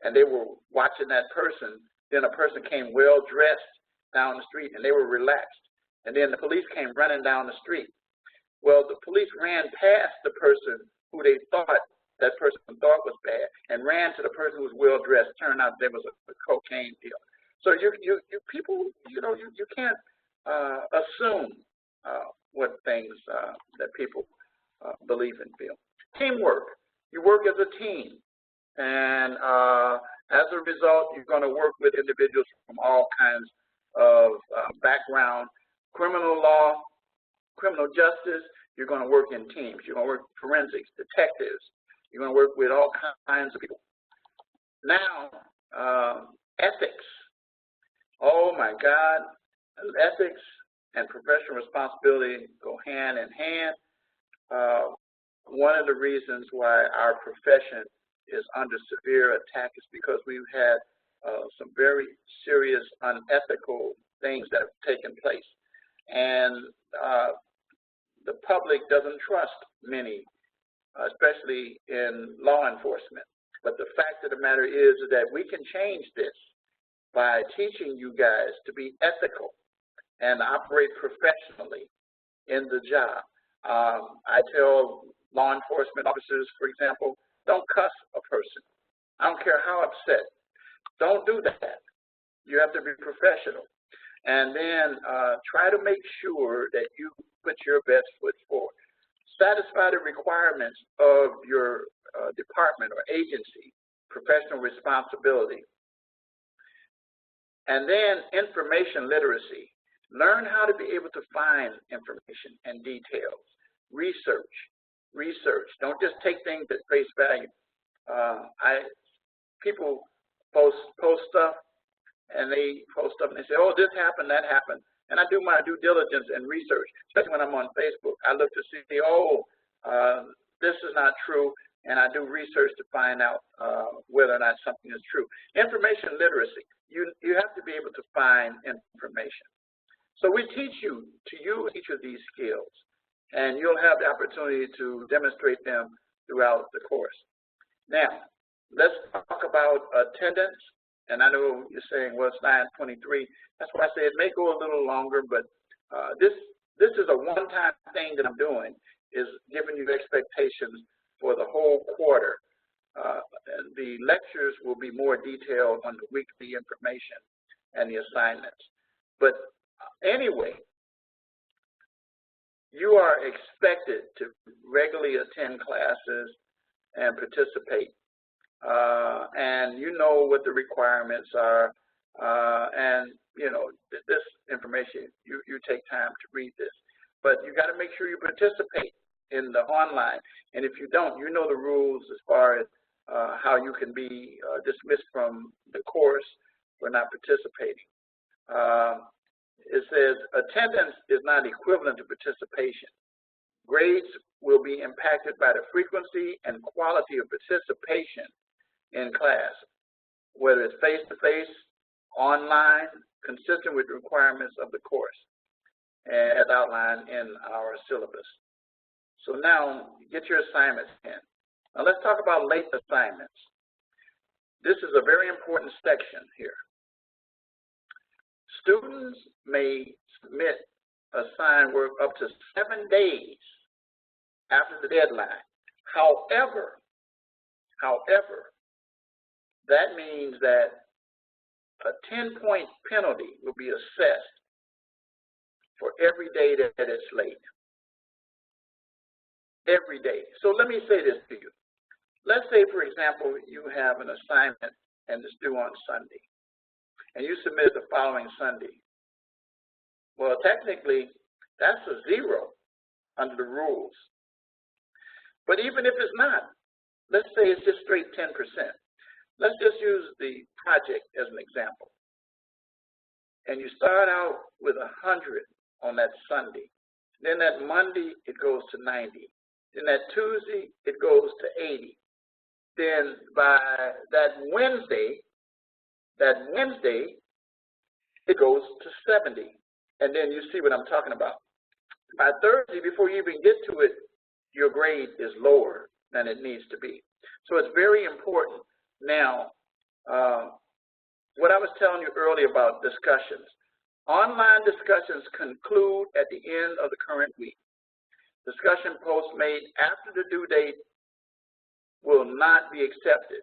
and they were watching that person. Then a person came well-dressed down the street, and they were relaxed. And then the police came running down the street. Well, the police ran past the person who they thought that person thought was bad and ran to the person who was well-dressed. Turned out there was a cocaine deal. So you can't assume what things that people believe and feel. Teamwork. You work as a team. And as a result, you're going to work with individuals from all kinds of background. Criminal law, criminal justice, you're going to work in teams. You're going to work with forensics, detectives. You're going to work with all kinds of people. Now, ethics. Oh, my God. Ethics and professional responsibility go hand in hand. One of the reasons why our profession is under severe attack is because we've had some very serious unethical things that have taken place. And the public doesn't trust many especially in law enforcement. But the fact of the matter is that we can change this by teaching you guys to be ethical and operate professionally in the job. I tell law enforcement officers, for example, don't cuss a person. I don't care how upset. Don't do that. You have to be professional. And then try to make sure that you put your best foot forward. Satisfy the requirements of your department or agency, professional responsibility. And then information literacy. Learn how to be able to find information and details. Research. Don't just take things at face value. People post stuff, and they post stuff and they say, oh, this happened, that happened. And I do my due diligence and research, especially when I'm on Facebook. I look to see, this is not true, and I do research to find out whether or not something is true. Information literacy. You have to be able to find information. So we teach you to use each of these skills, and you'll have the opportunity to demonstrate them throughout the course. Now, let's talk about attendance. And I know you're saying, well, it's 9:23. That's why I say it may go a little longer, but this is a one-time thing that I'm doing, is giving you expectations for the whole quarter. And the lectures will be more detailed on the weekly information and the assignments. But anyway, you are expected to regularly attend classes and participate. And you know what the requirements are, and this information, you take time to read this. But you got to make sure you participate in the online. And if you don't, you know the rules as far as how you can be dismissed from the course for not participating. It says attendance is not equivalent to participation. Grades will be impacted by the frequency and quality of participation in class, whether it's face-to-face, online, consistent with the requirements of the course, as outlined in our syllabus. So now, get your assignments in. Now let's talk about late assignments. This is a very important section here. Students may submit assigned work up to 7 days after the deadline. However, that means that a 10-point penalty will be assessed for every day that it's late. Every day. So let me say this to you. Let's say, for example, you have an assignment and it's due on Sunday, and you submit it the following Sunday. Well, technically, that's a 0 under the rules. But even if it's not, let's say it's just straight 10%. Let's just use the project as an example. And you start out with 100 on that Sunday. Then that Monday, it goes to 90. Then that Tuesday, it goes to 80. Then by that Wednesday, it goes to 70. And then you see what I'm talking about. By Thursday, before you even get to it, your grade is lower than it needs to be. So it's very important. Now, what I was telling you earlier about discussions. Online discussions conclude at the end of the current week. Discussion posts made after the due date will not be accepted.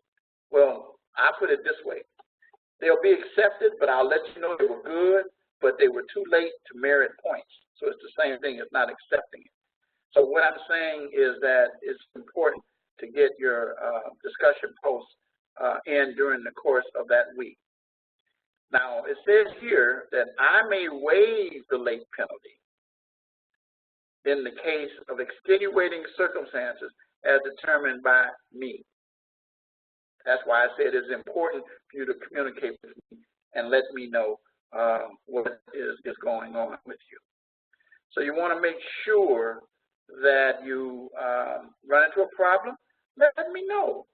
Well, I put it this way. They'll be accepted, but I'll let you know they were good, but they were too late to merit points. So it's the same thing as not accepting it. So what I'm saying is that it's important to get your discussion posts in during the course of that week. Now, it says here that I may waive the late penalty in the case of extenuating circumstances as determined by me. That's why I said it's important for you to communicate with me and let me know what is going on with you. So you want to make sure that you run into a problem. Let me know.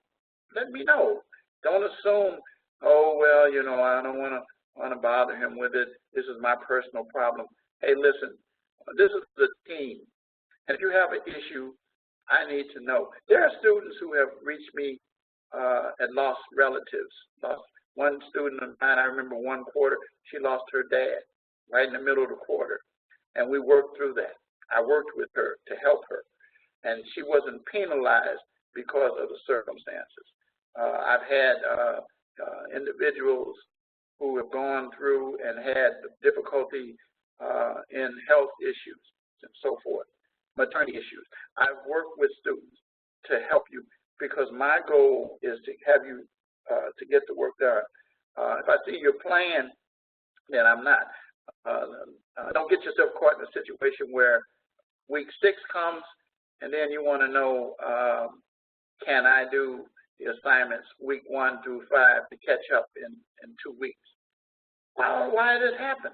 Let me know. Don't assume, oh, well, you know, I don't want to bother him with it. This is my personal problem. Hey, listen, this is the team. And if you have an issue, I need to know. There are students who have reached me and lost relatives. One student of mine, I remember one quarter, she lost her dad right in the middle of the quarter, and we worked through that. I worked with her to help her, and she wasn't penalized because of the circumstances. I've had individuals who have gone through and had difficulty in health issues and so forth, maternity issues. I've worked with students to help you because my goal is to have you to get the work done. If I see your plan, then I'm not. Don't get yourself caught in a situation where week 6 comes and then you want to know, can I do the assignments week 1 through 5 to catch up in 2 weeks? Why did this happen?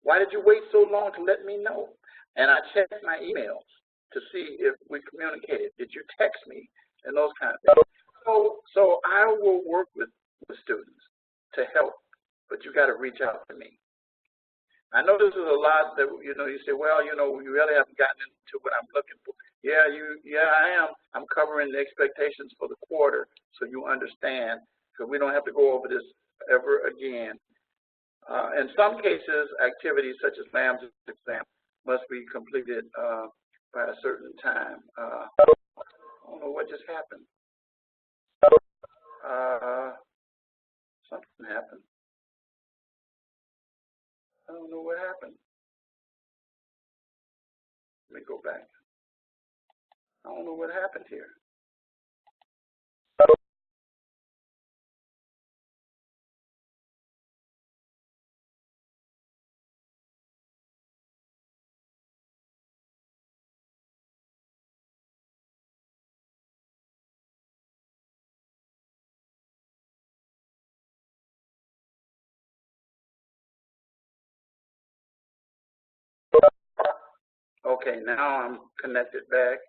Why did you wait so long to let me know? And I checked my emails to see if we communicated. Did you text me? And those kind of things. So I will work with students to help, but you got to reach out to me. I know this is a lot that, you say, well, you really haven't gotten into what I'm looking for. Yeah, I am. I'm covering the expectations for the quarter so you understand, because we don't have to go over this ever again. In some cases, activities such as LAM's exam must be completed by a certain time. I don't know what just happened. Something happened. I don't know what happened. Let me go back. I don't know what happened here. Okay, now I'm connected back.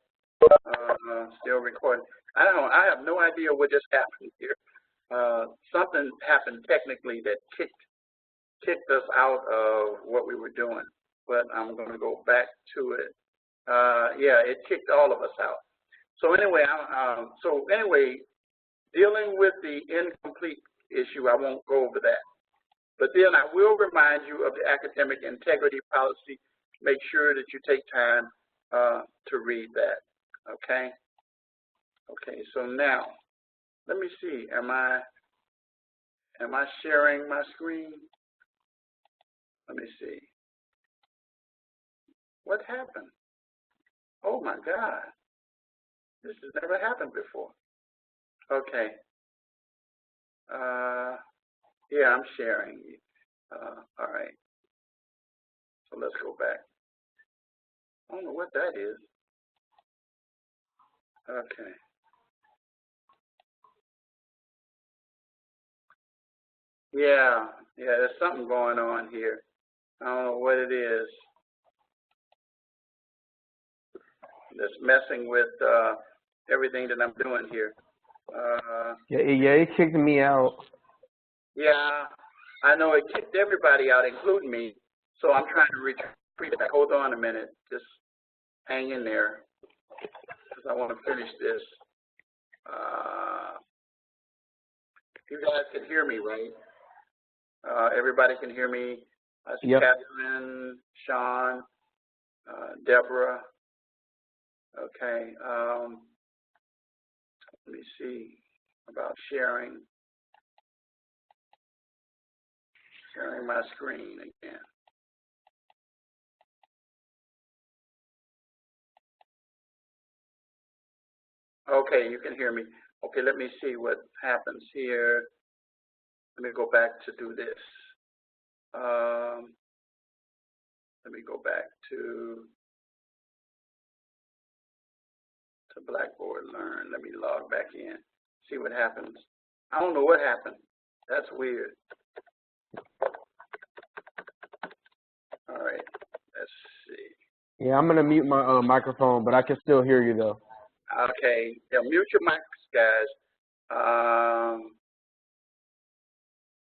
Still recording. I have no idea what just happened here. Something happened technically that kicked us out of what we were doing, but I'm going to go back to it. Yeah, it kicked all of us out. So anyway, dealing with the incomplete issue, I won't go over that. But then I will remind you of the academic integrity policy. Make sure that you take time to read that. Okay. Okay. So now, let me see. Am I sharing my screen? Let me see. What happened? Oh my God. This has never happened before. Okay. Yeah, I'm sharing. All right. So let's go back. I don't know what that is. Okay. Yeah, there's something going on here. I don't know what it is. That's messing with everything that I'm doing here. Yeah, it kicked me out. Yeah, I know it kicked everybody out, including me. So I'm trying to retreat back. Hold on a minute. Just hang in there, because I want to finish this. You guys can hear me, right? Everybody can hear me. I see Yep. Catherine, Sean, Deborah. Okay. Let me see about sharing my screen again. Okay, you can hear me. Okay, let me see what happens here. Let me go back to do this. Let me go back to Blackboard Learn. Let me log back in, see what happens. I don't know what happened. That's weird. All right, let's see. Yeah, I'm gonna mute my microphone, but I can still hear you though. Okay, yeah, mute your mics, guys.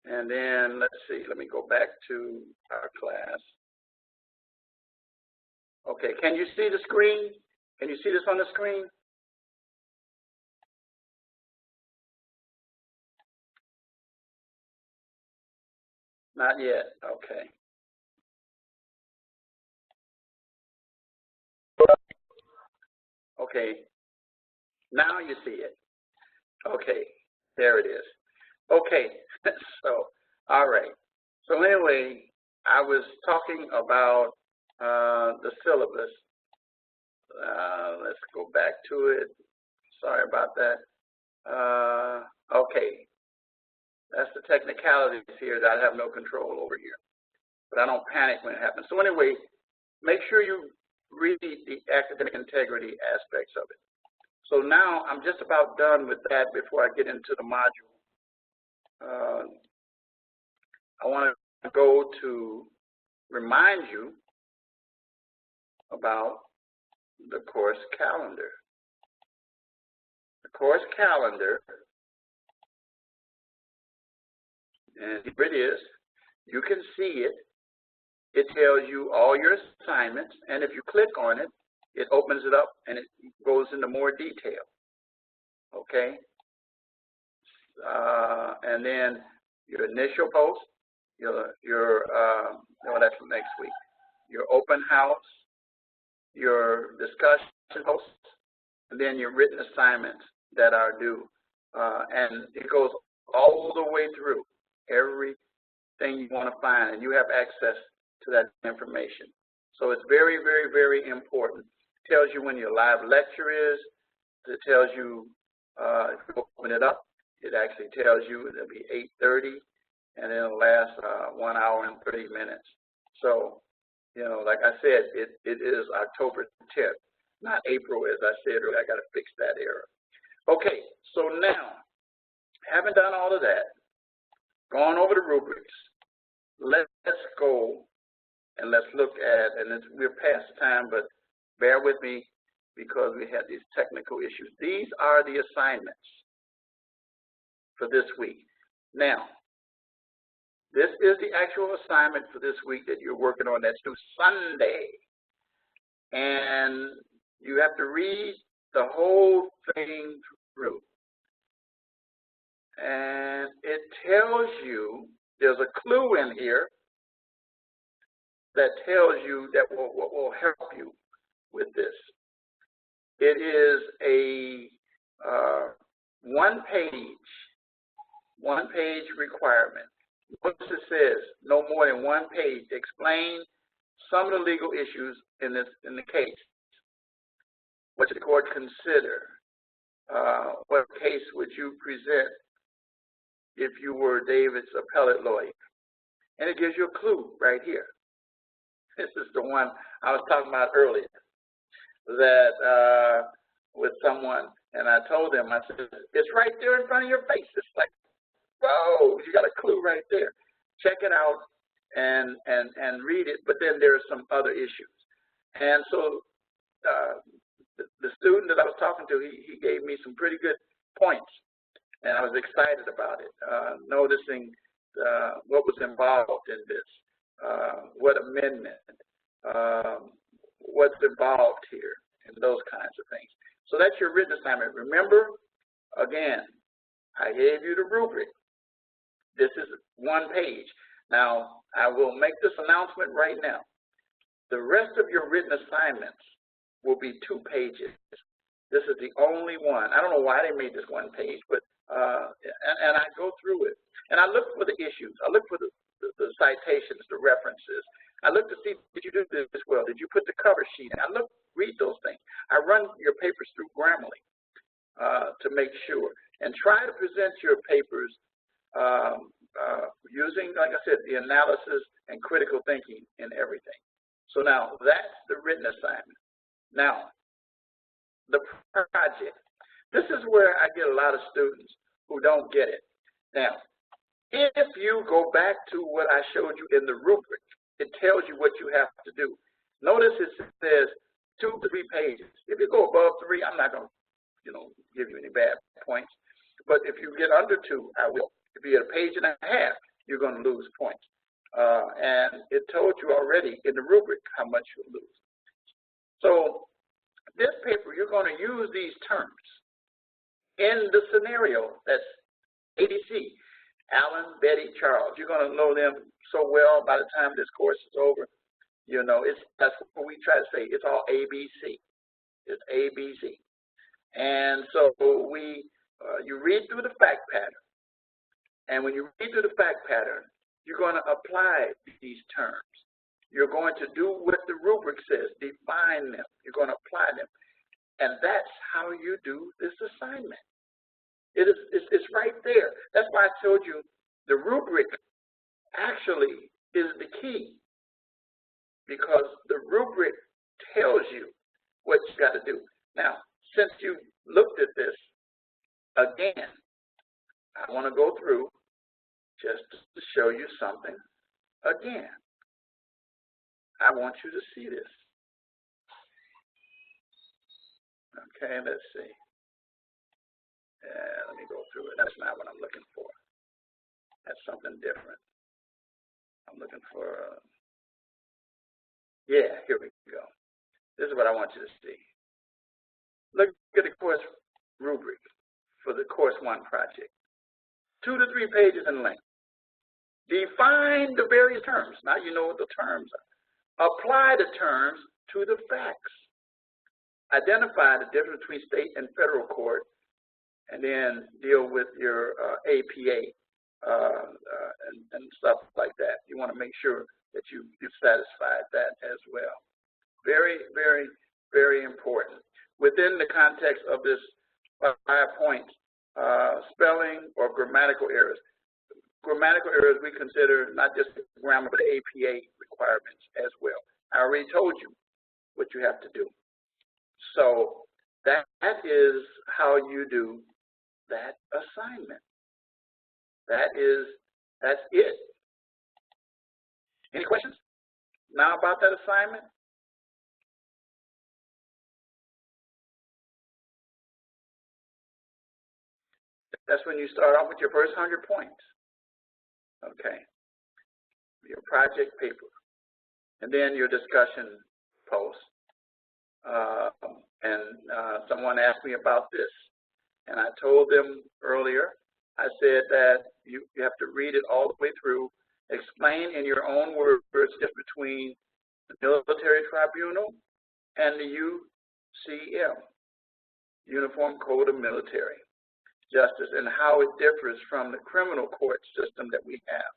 And then let's see. Let me go back to our class. Okay, can you see the screen? Can you see this on the screen? Not yet. Okay. Okay. Now you see it. Okay. There it is. Okay. So, all right. So anyway, I was talking about the syllabus. Let's go back to it. Sorry about that. Okay. That's the technicalities here that I have no control over here. But I don't panic when it happens. So anyway, make sure you read the academic integrity aspects of it. So now I'm just about done with that before I get into the module. I want to go to remind you about the course calendar. The course calendar, and here it is. You can see it. It tells you all your assignments, and if you click on it, it opens it up and it goes into more detail. Okay? And then your initial post, no, that's for next week. Your open house, your discussion posts, and then your written assignments that are due. And it goes all the way through everything you want to find, and you have access to that information. So it's very, very, very important. It tells you when your live lecture is. It tells you, if you open it up, it actually tells you it'll be 8:30, and it'll last 1 hour and 30 minutes. So, you know, like I said, it is October 10th, not April, as I said earlier. I got to fix that error. Okay, so now, having done all of that, gone over the rubrics, let's go and let's look at, and we're past time, but bear with me because we had these technical issues. These are the assignments for this week. Now, this is the actual assignment for this week that you're working on. That's due Sunday. And you have to read the whole thing through. And it tells you, there's a clue in here that tells you that will help you with this. It is a one-page requirement. Notice it says no more than one page. Explain some of the legal issues in the case. What should the court consider? What case would you present if you were David's appellate lawyer? And it gives you a clue right here. This is the one I was talking about earlier, that with someone, and I told them, I said, it's right there in front of your face. It's like, whoa, you got a clue right there. Check it out and read it, but then there are some other issues. And so the student that I was talking to, he gave me some pretty good points, and I was excited about it, noticing what was involved in this, what amendment, what's involved here, and those kinds of things. So that's your written assignment. Remember, again, I gave you the rubric. This is one page. Now, I will make this announcement right now. The rest of your written assignments will be 2 pages. This is the only one. I don't know why they made this one page, but and I go through it. And I look for the issues. I look for the citations, the references. I look to see, did you do this well? Did you put the cover sheet in? I read those things. I run your papers through Grammarly to make sure. And try to present your papers using, like I said, the analysis and critical thinking in everything. So now, that's the written assignment. Now, the project. This is where I get a lot of students who don't get it. Now, if you go back to what I showed you in the rubric, it tells you what you have to do. Notice it says 2 to 3 pages. If you go above 3, I'm not going to, give you any bad points. But if you get under 2, I will. If you get a page and a half, you're going to lose points. And it told you already in the rubric how much you'll lose. So this paper, you're going to use these terms in the scenario that's ABC, Alan, Betty, Charles. You're going to know them so well by the time this course is over. You know, that's what we try to say. It's all ABC. It's ABC. And so you read through the fact pattern. And when you read through the fact pattern, you're going to apply these terms. You're going to do what the rubric says, define them. You're going to apply them. And that's how you do this assignment. It's right there. That's why I told you the rubric actually is the key, because the rubric tells you what you got to do. Now, since you looked at this, again, I want to go through just to show you something again. I want you to see this. Okay, let's see. Let me go through it. That's not what I'm looking for. That's something different. I'm looking for, yeah, here we go. This is what I want you to see. Look at the course rubric for the Course 1 project. 2 to 3 pages in length. Define the various terms. Now you know what the terms are. Apply the terms to the facts. Identify the difference between state and federal court, and then deal with your APA and stuff like that. You want to make sure that you've satisfied that as well. Very, very, very important. Within the context of this 5 points, spelling or grammatical errors. Grammatical errors we consider not just the grammar, but the APA requirements as well. I already told you what you have to do. So that is how you do that assignment. That's it. Any questions now about that assignment? That's when you start off with your first 100 points. Okay. Your project paper. And then your discussion post. Someone asked me about this. And I told them earlier, I said that you have to read it all the way through, explain in your own words just between the military tribunal and the UCM, Uniform Code of Military Justice, and how it differs from the criminal court system that we have.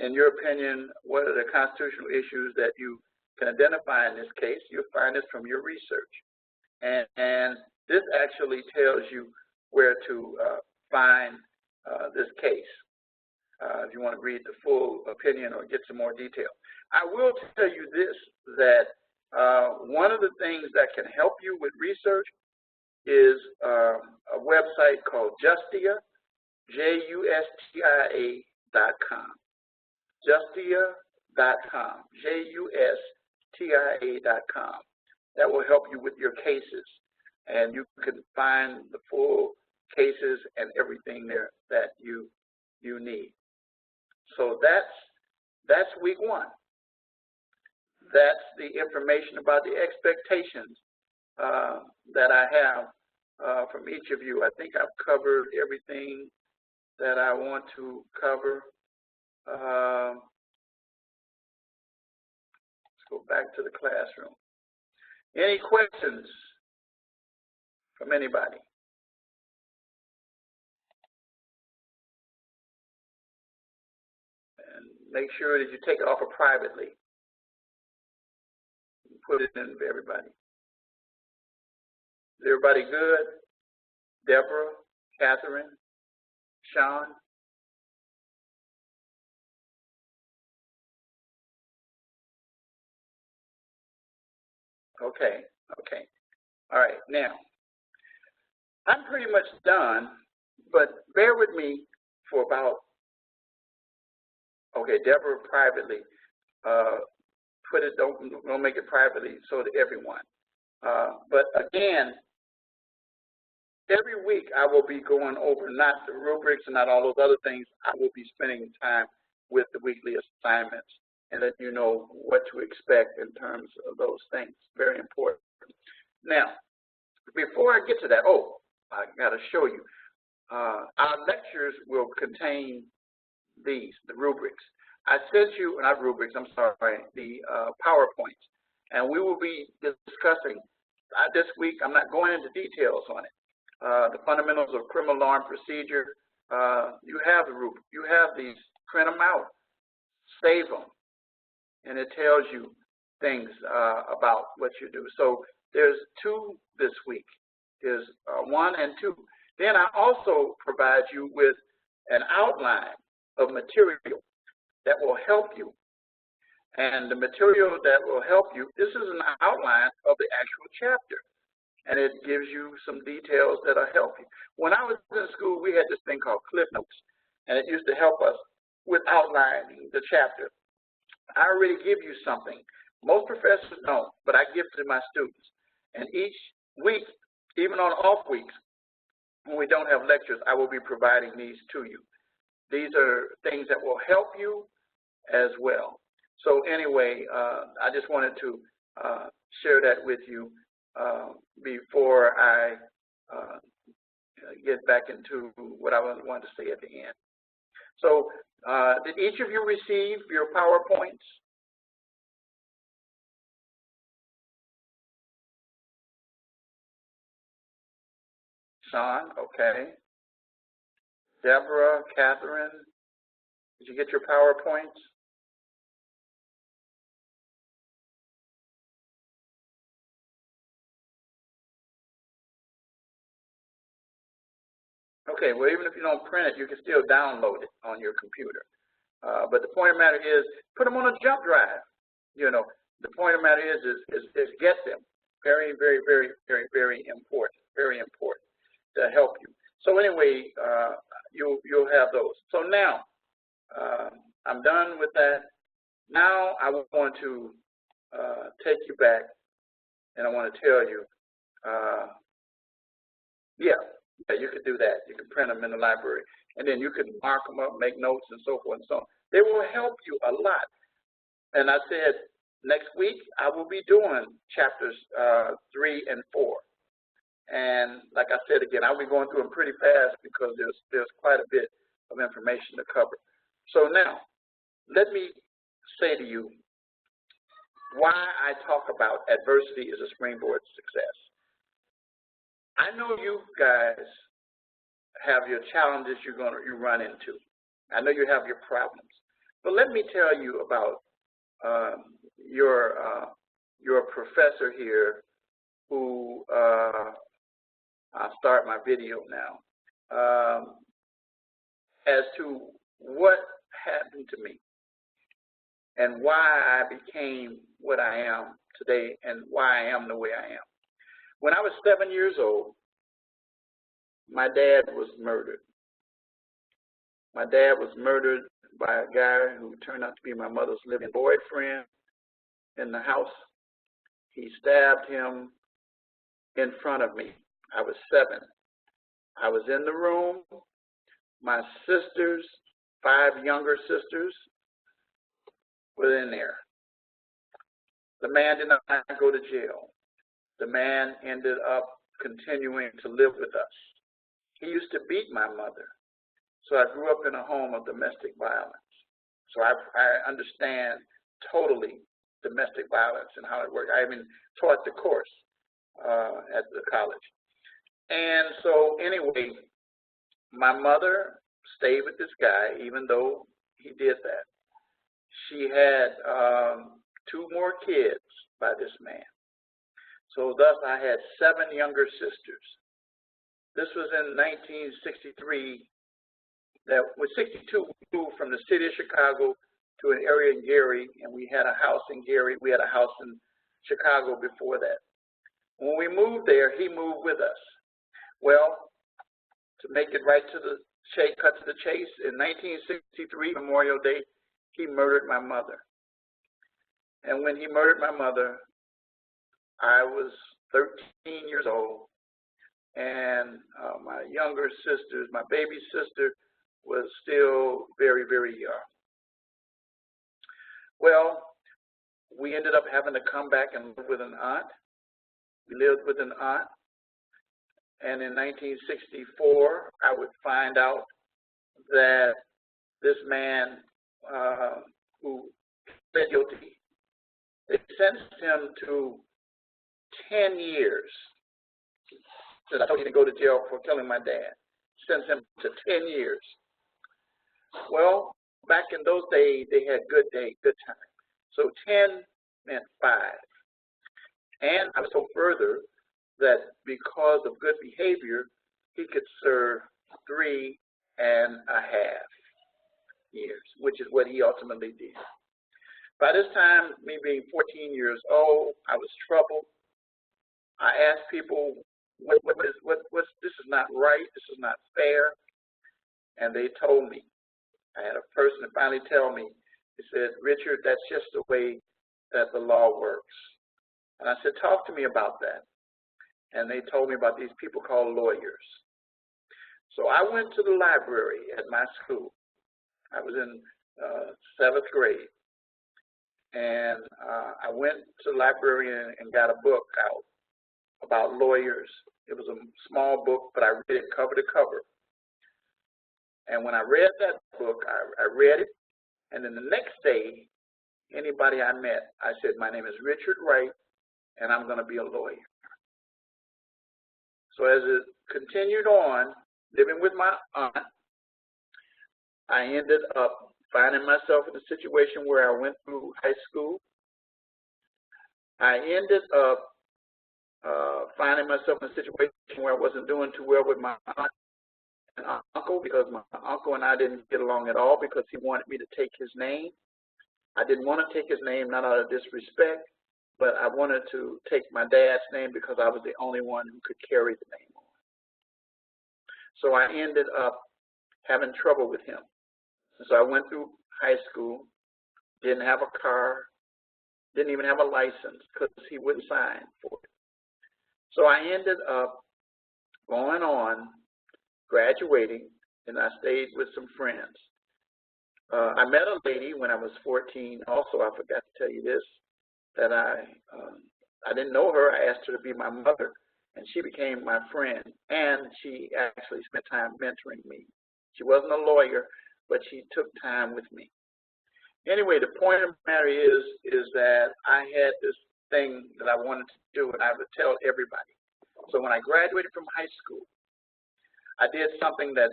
In your opinion, what are the constitutional issues that you can identify in this case? You'll find this from your research. And this actually tells you where to find this case, if you want to read the full opinion or get some more detail. I will tell you this, that one of the things that can help you with research is a website called Justia, JUSTIA.com. Justia.com, JUSTIA.com. That will help you with your cases, and you can find the full cases and everything there that you need. So that's week 1. That's the information about the expectations that I have from each of you. I think I've covered everything that I want to cover. Let's go back to the classroom. Any questions from anybody? And make sure that you take it off of privately. Put it in for everybody. Is everybody good? Deborah, Catherine, Sean? Okay. All right, now, I'm pretty much done, but bear with me for about, okay, Deborah privately, put it, don't make it privately so to everyone. But again, every week I will be going over not the rubrics and not all those other things. I will be spending time with the weekly assignments and let you know what to expect in terms of those things. Very important. Now, before I get to that, I got to show you. Our lectures will contain the rubrics. I sent you, not rubrics, I'm sorry, the PowerPoints. And we will be discussing, this week, I'm not going into details on it. The fundamentals of criminal law and procedure. You have the rubric. You have these. Print them out. Save them. And it tells you things about what you do. So there's 2 this week. There's 1 and 2. Then I also provide you with an outline of material that will help you. And the material that will help you, this is an outline of the actual chapter. And it gives you some details that'll help you. When I was in school, we had this thing called Cliff Notes, and it used to help us with outlining the chapter. I already give you something. Most professors don't, but I give it to my students. And each week, even on off weeks, when we don't have lectures, I will be providing these to you. These are things that will help you as well. So anyway, I just wanted to share that with you before I get back into what I wanted to say at the end. So did each of you receive your PowerPoints? Sean, okay. Deborah, Catherine, did you get your PowerPoints? Okay, well, even if you don't print it, you can still download it on your computer. But the point of the matter is, put them on a jump drive. You know, the point of the matter is get them. Very, very, very, very, very important. Very important to help you. So anyway, you'll have those. So now, I'm done with that. Now I want to take you back, and I want to tell you, yeah, you could do that. You can print them in the library, and then you can mark them up, make notes, and so forth and so on. They will help you a lot. And I said next week I will be doing chapters 3 and 4. And like I said again, I'll be going through them pretty fast because there's quite a bit of information to cover. So now, let me say to you why I talk about adversity as a springboard to success. I know you guys have your challenges you run into. I know you have your problems. But let me tell you about your professor here who, I'll start my video now, as to what happened to me and why I became what I am today and why I am the way I am. When I was 7 years old, my dad was murdered. My dad was murdered by a guy who turned out to be my mother's living boyfriend in the house. He stabbed him in front of me. I was 7. I was in the room. My sisters, 5 younger sisters, were in there. The man did not go to jail. The man ended up continuing to live with us. He used to beat my mother. So I grew up in a home of domestic violence. So I understand totally domestic violence and how it works. I even taught the course at the college. And so anyway, my mother stayed with this guy even though he did that. She had 2 more kids by this man. So thus I had 7 younger sisters. This was in 1963. That was 62. We moved from the city of Chicago to an area in Gary, and we had a house in Gary. We had a house in Chicago before that. When we moved there, he moved with us. Well, to make it right to the chase, cut to the chase, in 1963, Memorial Day, he murdered my mother. And when he murdered my mother, I was 13 years old, and my younger sisters, my baby sister, was still very, very young. Well, we ended up having to come back and live with an aunt. We lived with an aunt. And in 1964, I would find out that this man who pled guilty, they sentenced him to 10 years. Said I told you to go to jail for killing my dad. Sentenced him to 10 years. Well, back in those days, they had good time. So 10 meant 5. And I was told further that because of good behavior, he could serve 3.5 years, which is what he ultimately did. By this time, me being 14 years old, I was troubled. I asked people, this is not right, this is not fair. And they told me. I had a person that finally tell me, he said, Richard, that's just the way that the law works. And I said, talk to me about that. And they told me about these people called lawyers. So I went to the library at my school. I was in 7th grade. And I went to the library and got a book out about lawyers. It was a small book, but I read it cover to cover. And when I read that book, I read it, and then the next day, anybody I met, I said, my name is Richard Wright, and I'm going to be a lawyer. So as it continued on, living with my aunt, I ended up finding myself in a situation where I went through high school. I ended up finding myself in a situation where I wasn't doing too well with my aunt and uncle, because my uncle and I didn't get along at all because he wanted me to take his name. I didn't want to take his name, not out of disrespect, but I wanted to take my dad's name because I was the only one who could carry the name on. So I ended up having trouble with him. So I went through high school, didn't have a car, didn't even have a license because he wouldn't sign for it. So I ended up going on, graduating, and I stayed with some friends. I met a lady when I was 14. Also, I forgot to tell you this, that I didn't know her. I asked her to be my mother, and she became my friend, and she actually spent time mentoring me. She wasn't a lawyer, but she took time with me. Anyway, the point of the matter is that I had this thing that I wanted to do, and I would tell everybody. So when I graduated from high school, I did something that,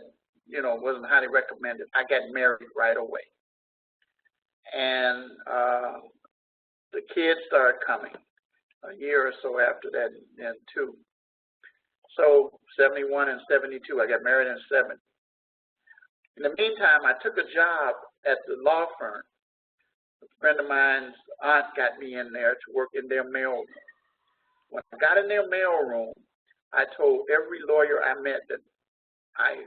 wasn't highly recommended. I got married right away. And the kids started coming a year or so after that, and 2. So 71 and 72, I got married in 70. In the meantime, I took a job at the law firm. A friend of mine's aunt got me in there to work in their mail room. When I got in their mail room, I told every lawyer I met that I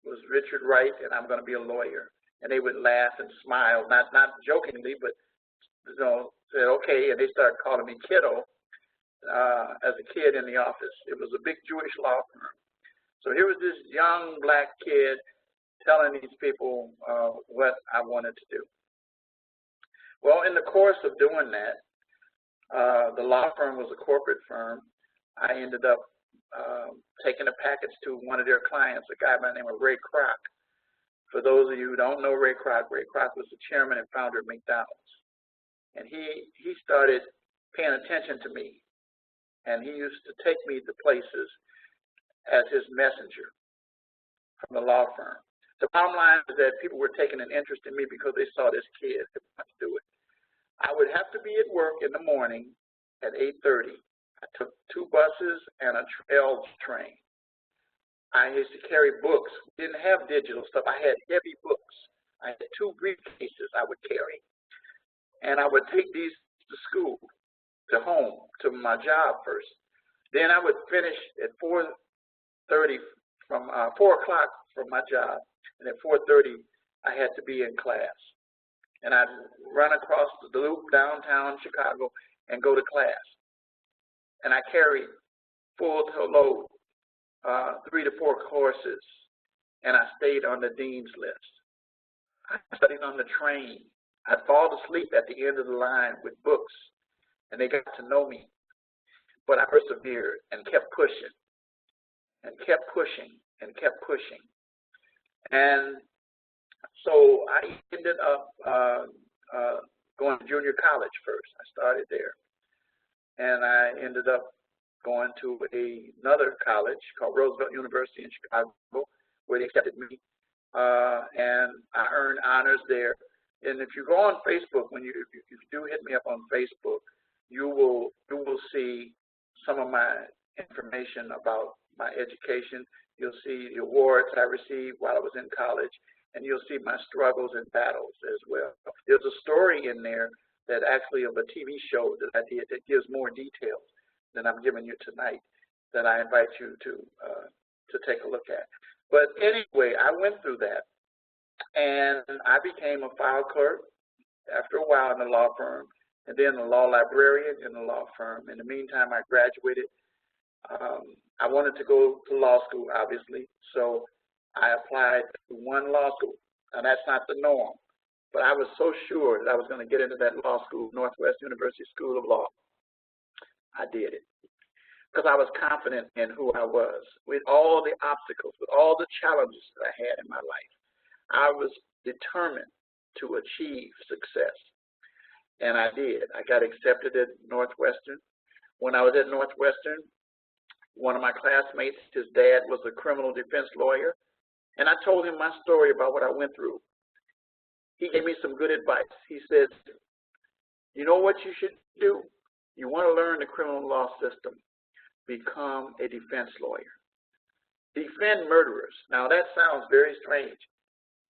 was Richard Wright and I'm going to be a lawyer. And they would laugh and smile, not jokingly, but said okay, and they started calling me kiddo as a kid in the office. It was a big Jewish law firm. So here was this young black kid telling these people what I wanted to do. Well, in the course of doing that, the law firm was a corporate firm. I ended up taking a package to one of their clients, a guy by the name of Ray Kroc. For those of you who don't know Ray Kroc was the chairman and founder of McDonald's. And he started paying attention to me. And he used to take me to places as his messenger from the law firm. The bottom line is that people were taking an interest in me because they saw this kid that wanted to do it. I would have to be at work in the morning at 8:30. I took 2 buses and a L train. I used to carry books. We didn't have digital stuff. I had heavy books. I had 2 briefcases I would carry. And I would take these to school, to home, to my job first. Then I would finish at 4:30 from 4 o'clock from my job. And at 4:30, I had to be in class. And I'd run across the loop downtown Chicago and go to class. And I carried full to load 3 to 4 courses. And I stayed on the dean's list. I studied on the train. I'd fall asleep at the end of the line with books. And they got to know me. But I persevered and kept pushing. and kept pushing and kept pushing. And so I ended up going to junior college first. I started there. And I ended up going to another college called Roosevelt University in Chicago, where they accepted me. And I earned honors there. And if you go on Facebook, if you do hit me up on Facebook, you will see some of my information about my education. You'll see the awards I received while I was in college, and you'll see my struggles and battles as well. There's a story in there that actually of a TV show that I did that gives more details than I'm giving you tonight, that I invite you to take a look at. But anyway, I went through that, and I became a file clerk after a while in the law firm, and then a law librarian in the law firm. In the meantime, I graduated. I wanted to go to law school, obviously, so I applied to one law school. Now, that's not the norm, but I was so sure that I was going to get into that law school, Northwest University School of Law. I did it because I was confident in who I was. With all the obstacles, with all the challenges that I had in my life, I was determined to achieve success, and I did. I got accepted at Northwestern. When I was at Northwestern, one of my classmates, his dad was a criminal defense lawyer, and I told him my story about what I went through. He gave me some good advice. He said, you know what you should do? You want to learn the criminal law system. Become a defense lawyer. Defend murderers. Now, that sounds very strange,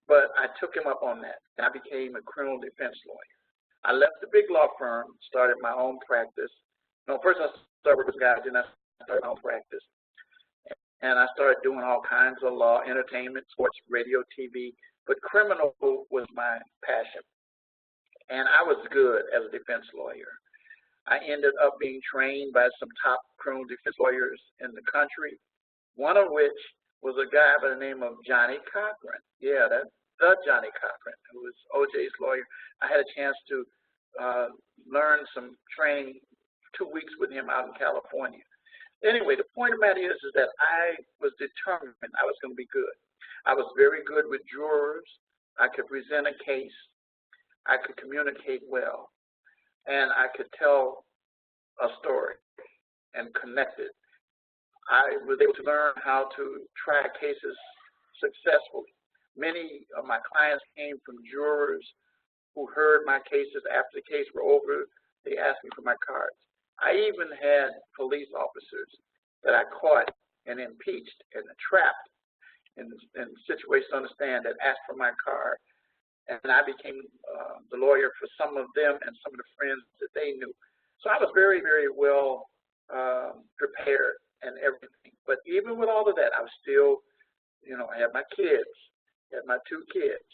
but I took him up on that, and I became a criminal defense lawyer. I left the big law firm, started my own practice. No, first I started with guys, then I started my own practice. And I started doing all kinds of law, entertainment, sports, radio, TV, but criminal was my passion. And I was good as a defense lawyer. I ended up being trained by some top criminal defense lawyers in the country, one of which was a guy by the name of Johnny Cochran. Yeah, that's the Johnny Cochran, who was OJ's lawyer. I had a chance to learn some training 2 weeks with him out in California. Anyway, the point of the matter is that I was determined I was going to be good. I was very good with jurors. I could present a case. I could communicate well. And I could tell a story and connect it. I was able to learn how to try cases successfully. Many of my clients came from jurors who heard my cases after the case were over. They asked me for my cards. I even had police officers that I caught and impeached and trapped in situations to understand that asked for my card. And I became the lawyer for some of them and some of the friends that they knew. So I was very, very well prepared and everything. But even with all of that, I was still, I had my kids, I had my 2 kids.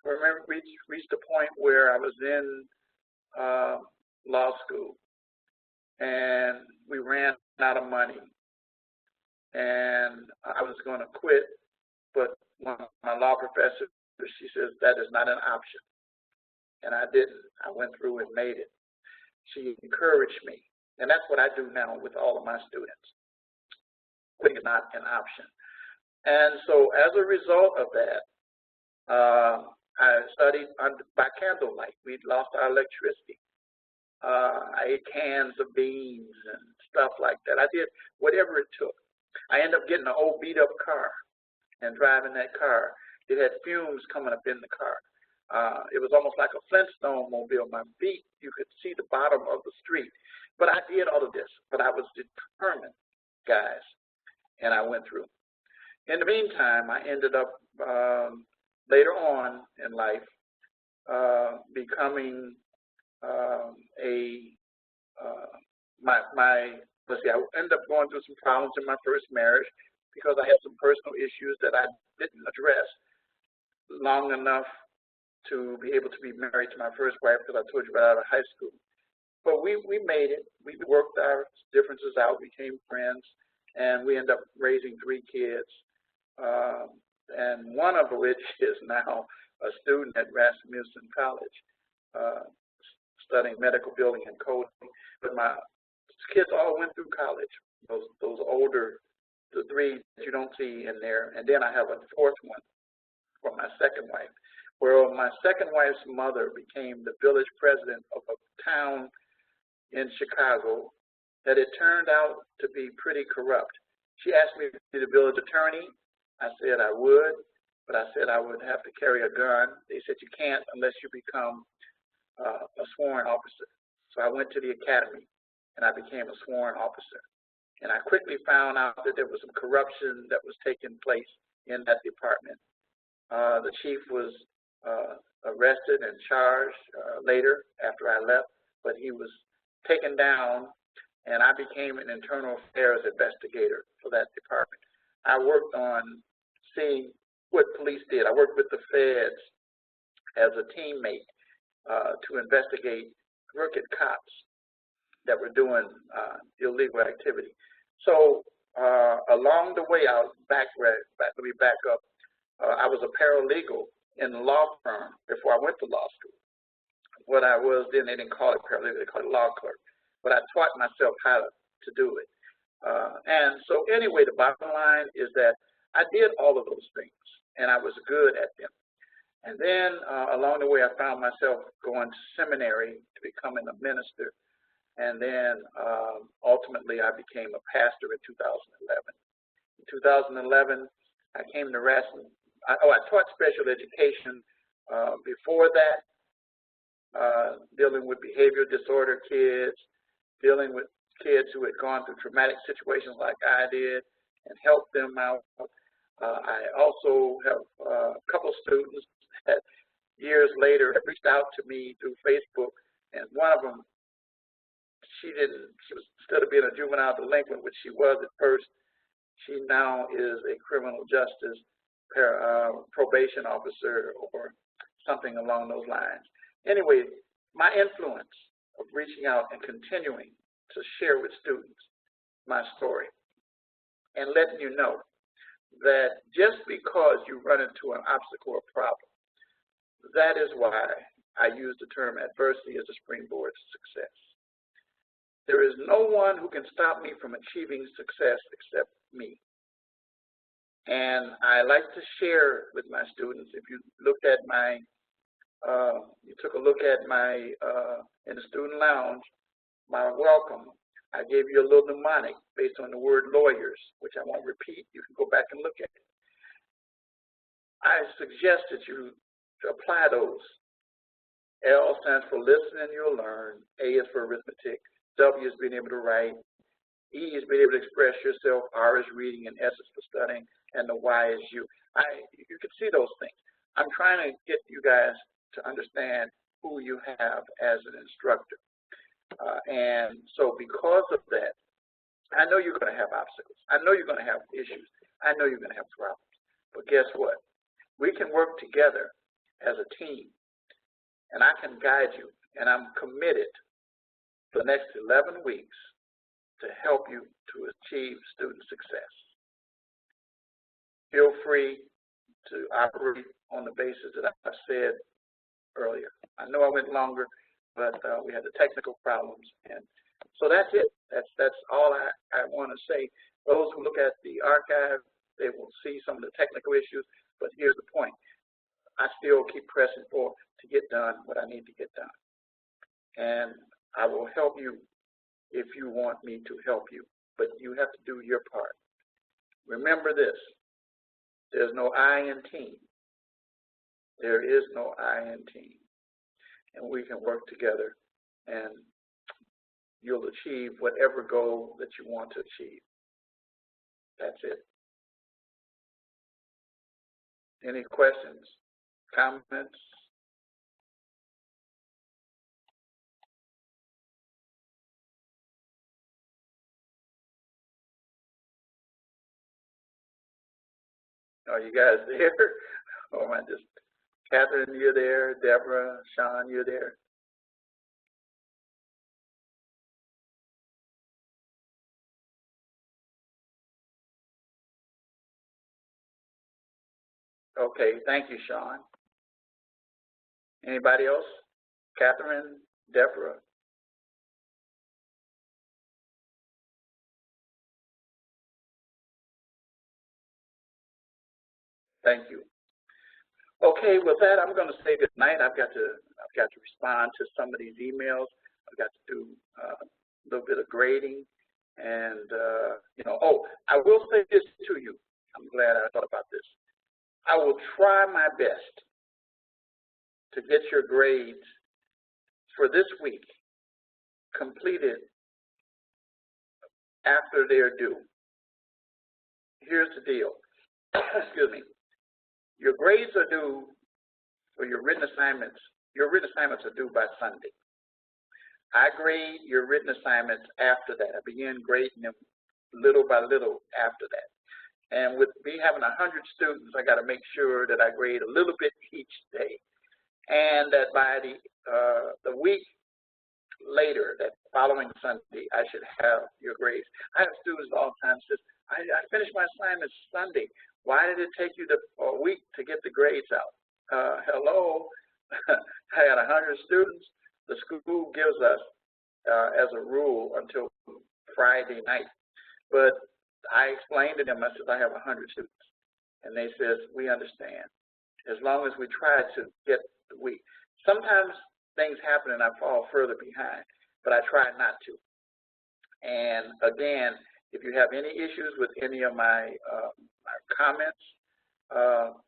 I remember reached a point where I was in law school, and we ran out of money, and I was going to quit, but one of my law professors, she says, that is not an option, and I didn't. I went through and made it. She encouraged me, and that's what I do now with all of my students. Quitting is not an option. And so as a result of that, I studied by candlelight. We'd lost our electricity. I ate cans of beans and stuff like that. I did whatever it took. I ended up getting an old beat-up car and driving that car. It had fumes coming up in the car. It was almost like a Flintstone mobile. My feet, you could see the bottom of the street. But I did all of this. But I was determined, guys, and I went through. In the meantime, I ended up later on in life becoming I ended up going through some problems in my first marriage because I had some personal issues that I didn't address long enough to be able to be married to my first wife, because I told you right out of high school. But we made it. We worked our differences out, became friends, and we ended up raising 3 kids, and one of which is now a student at Rasmussen College, studying medical billing and coding. But my kids all went through college. Those older the three that you don't see in there. And then I have a fourth one for my second wife. Well, my second wife's mother became the village president of a town in Chicago that it turned out to be pretty corrupt. She asked me to be the village attorney. I said I would, but I said I would have to carry a gun. They said you can't unless you become a sworn officer. So I went to the academy and I became a sworn officer. And I quickly found out that there was some corruption that was taking place in that department. The chief was arrested and charged later after I left, but he was taken down, and I became an internal affairs investigator for that department. I worked on seeing what police did. I worked with the feds as a teammate to investigate crooked cops that were doing illegal activity. So along the way, let me back up. I was a paralegal in the law firm before I went to law school. What I was then, they didn't call it paralegal, they called it law clerk. But I taught myself how to do it. And so anyway, the bottom line is that I did all of those things, and I was good at them. And then along the way, I found myself going to seminary to becoming a minister. And then ultimately, I became a pastor in 2011. In 2011, I came to Rasmussen. I taught special education before that, dealing with behavioral disorder kids, dealing with kids who had gone through traumatic situations like I did, and helped them out. I also have a couple students that years later have reached out to me through Facebook, and one of them, she was, instead of being a juvenile delinquent, which she was at first, she now is a criminal justice probation officer or something along those lines. Anyway, my influence of reaching out and continuing to share with students my story and letting you know that just because you run into an obstacle or problem, that is why I use the term adversity as a springboard to success. There is no one who can stop me from achieving success except me. And I like to share with my students, if you looked at my, you took a look at my, in the student lounge, my welcome, I gave you a little mnemonic based on the word lawyers, which I won't repeat. You can go back and look at it. I suggest that you apply those. L stands for listen and you'll learn. A is for arithmetic. W is being able to write. E is being able to express yourself. R is reading, and S is for studying, and the Y is you. You can see those things. I'm trying to get you guys to understand who you have as an instructor. And so because of that, I know you're going to have obstacles. I know you're going to have issues. I know you're going to have problems. But guess what? We can work together as a team, and I can guide you, and I'm committed for the next 11 weeks to help you to achieve student success. Feel free to operate on the basis that I said earlier. I know I went longer, but we had the technical problems, and so that's it. That's all I want to say. Those who look at the archive, they will see some of the technical issues, but here's the point. I still keep pressing forward to get done what I need to get done. And I will help you if you want me to help you, but you have to do your part. Remember this, there's no I in team. There is no I in team. And we can work together and you'll achieve whatever goal that you want to achieve. That's it. Any questions, comments? Are you guys there? Or am I just, Catherine, you're there, Deborah, Sean, you're there? Okay, thank you, Sean. Anybody else? Catherine, Deborah? Thank you. Okay, with that, I'm going to say good night. I've got to respond to some of these emails. I've got to do a little bit of grading, and Oh, I will say this to you. I'm glad I thought about this. I will try my best to get your grades for this week completed after they're due. Here's the deal. Excuse me. Your grades are due for your written assignments. Your written assignments are due by Sunday. I grade your written assignments after that. I begin grading them little by little after that. And with me having 100 students, I got to make sure that I grade a little bit each day, and that by the week later, that following Sunday, I should have your grades. I have students all the time says, I finished my assignments Sunday. Why did it take you a week to get the grades out? Hello, I had 100 students. The school gives us, as a rule, until Friday night. But I explained to them, I said, I have 100 students. And they says, we understand. As long as we try to get the week. Sometimes things happen and I fall further behind, but I try not to. And again, if you have any issues with any of my comments,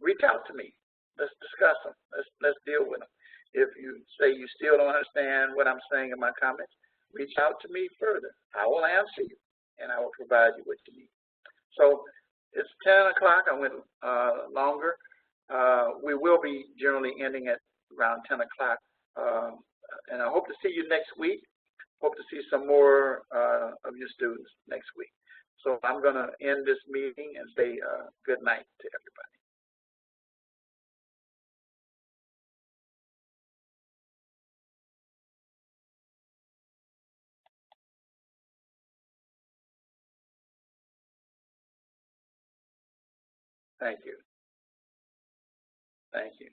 reach out to me. Let's discuss them. Let's deal with them. If you say you still don't understand what I'm saying in my comments, reach out to me further. I will answer you, and I will provide you what you need. So it's 10 o'clock. I went longer. We will be generally ending at around 10 o'clock. And I hope to see you next week. Hope to see some more of your students next week. So I'm going to end this meeting and say good night to everybody. Thank you. Thank you.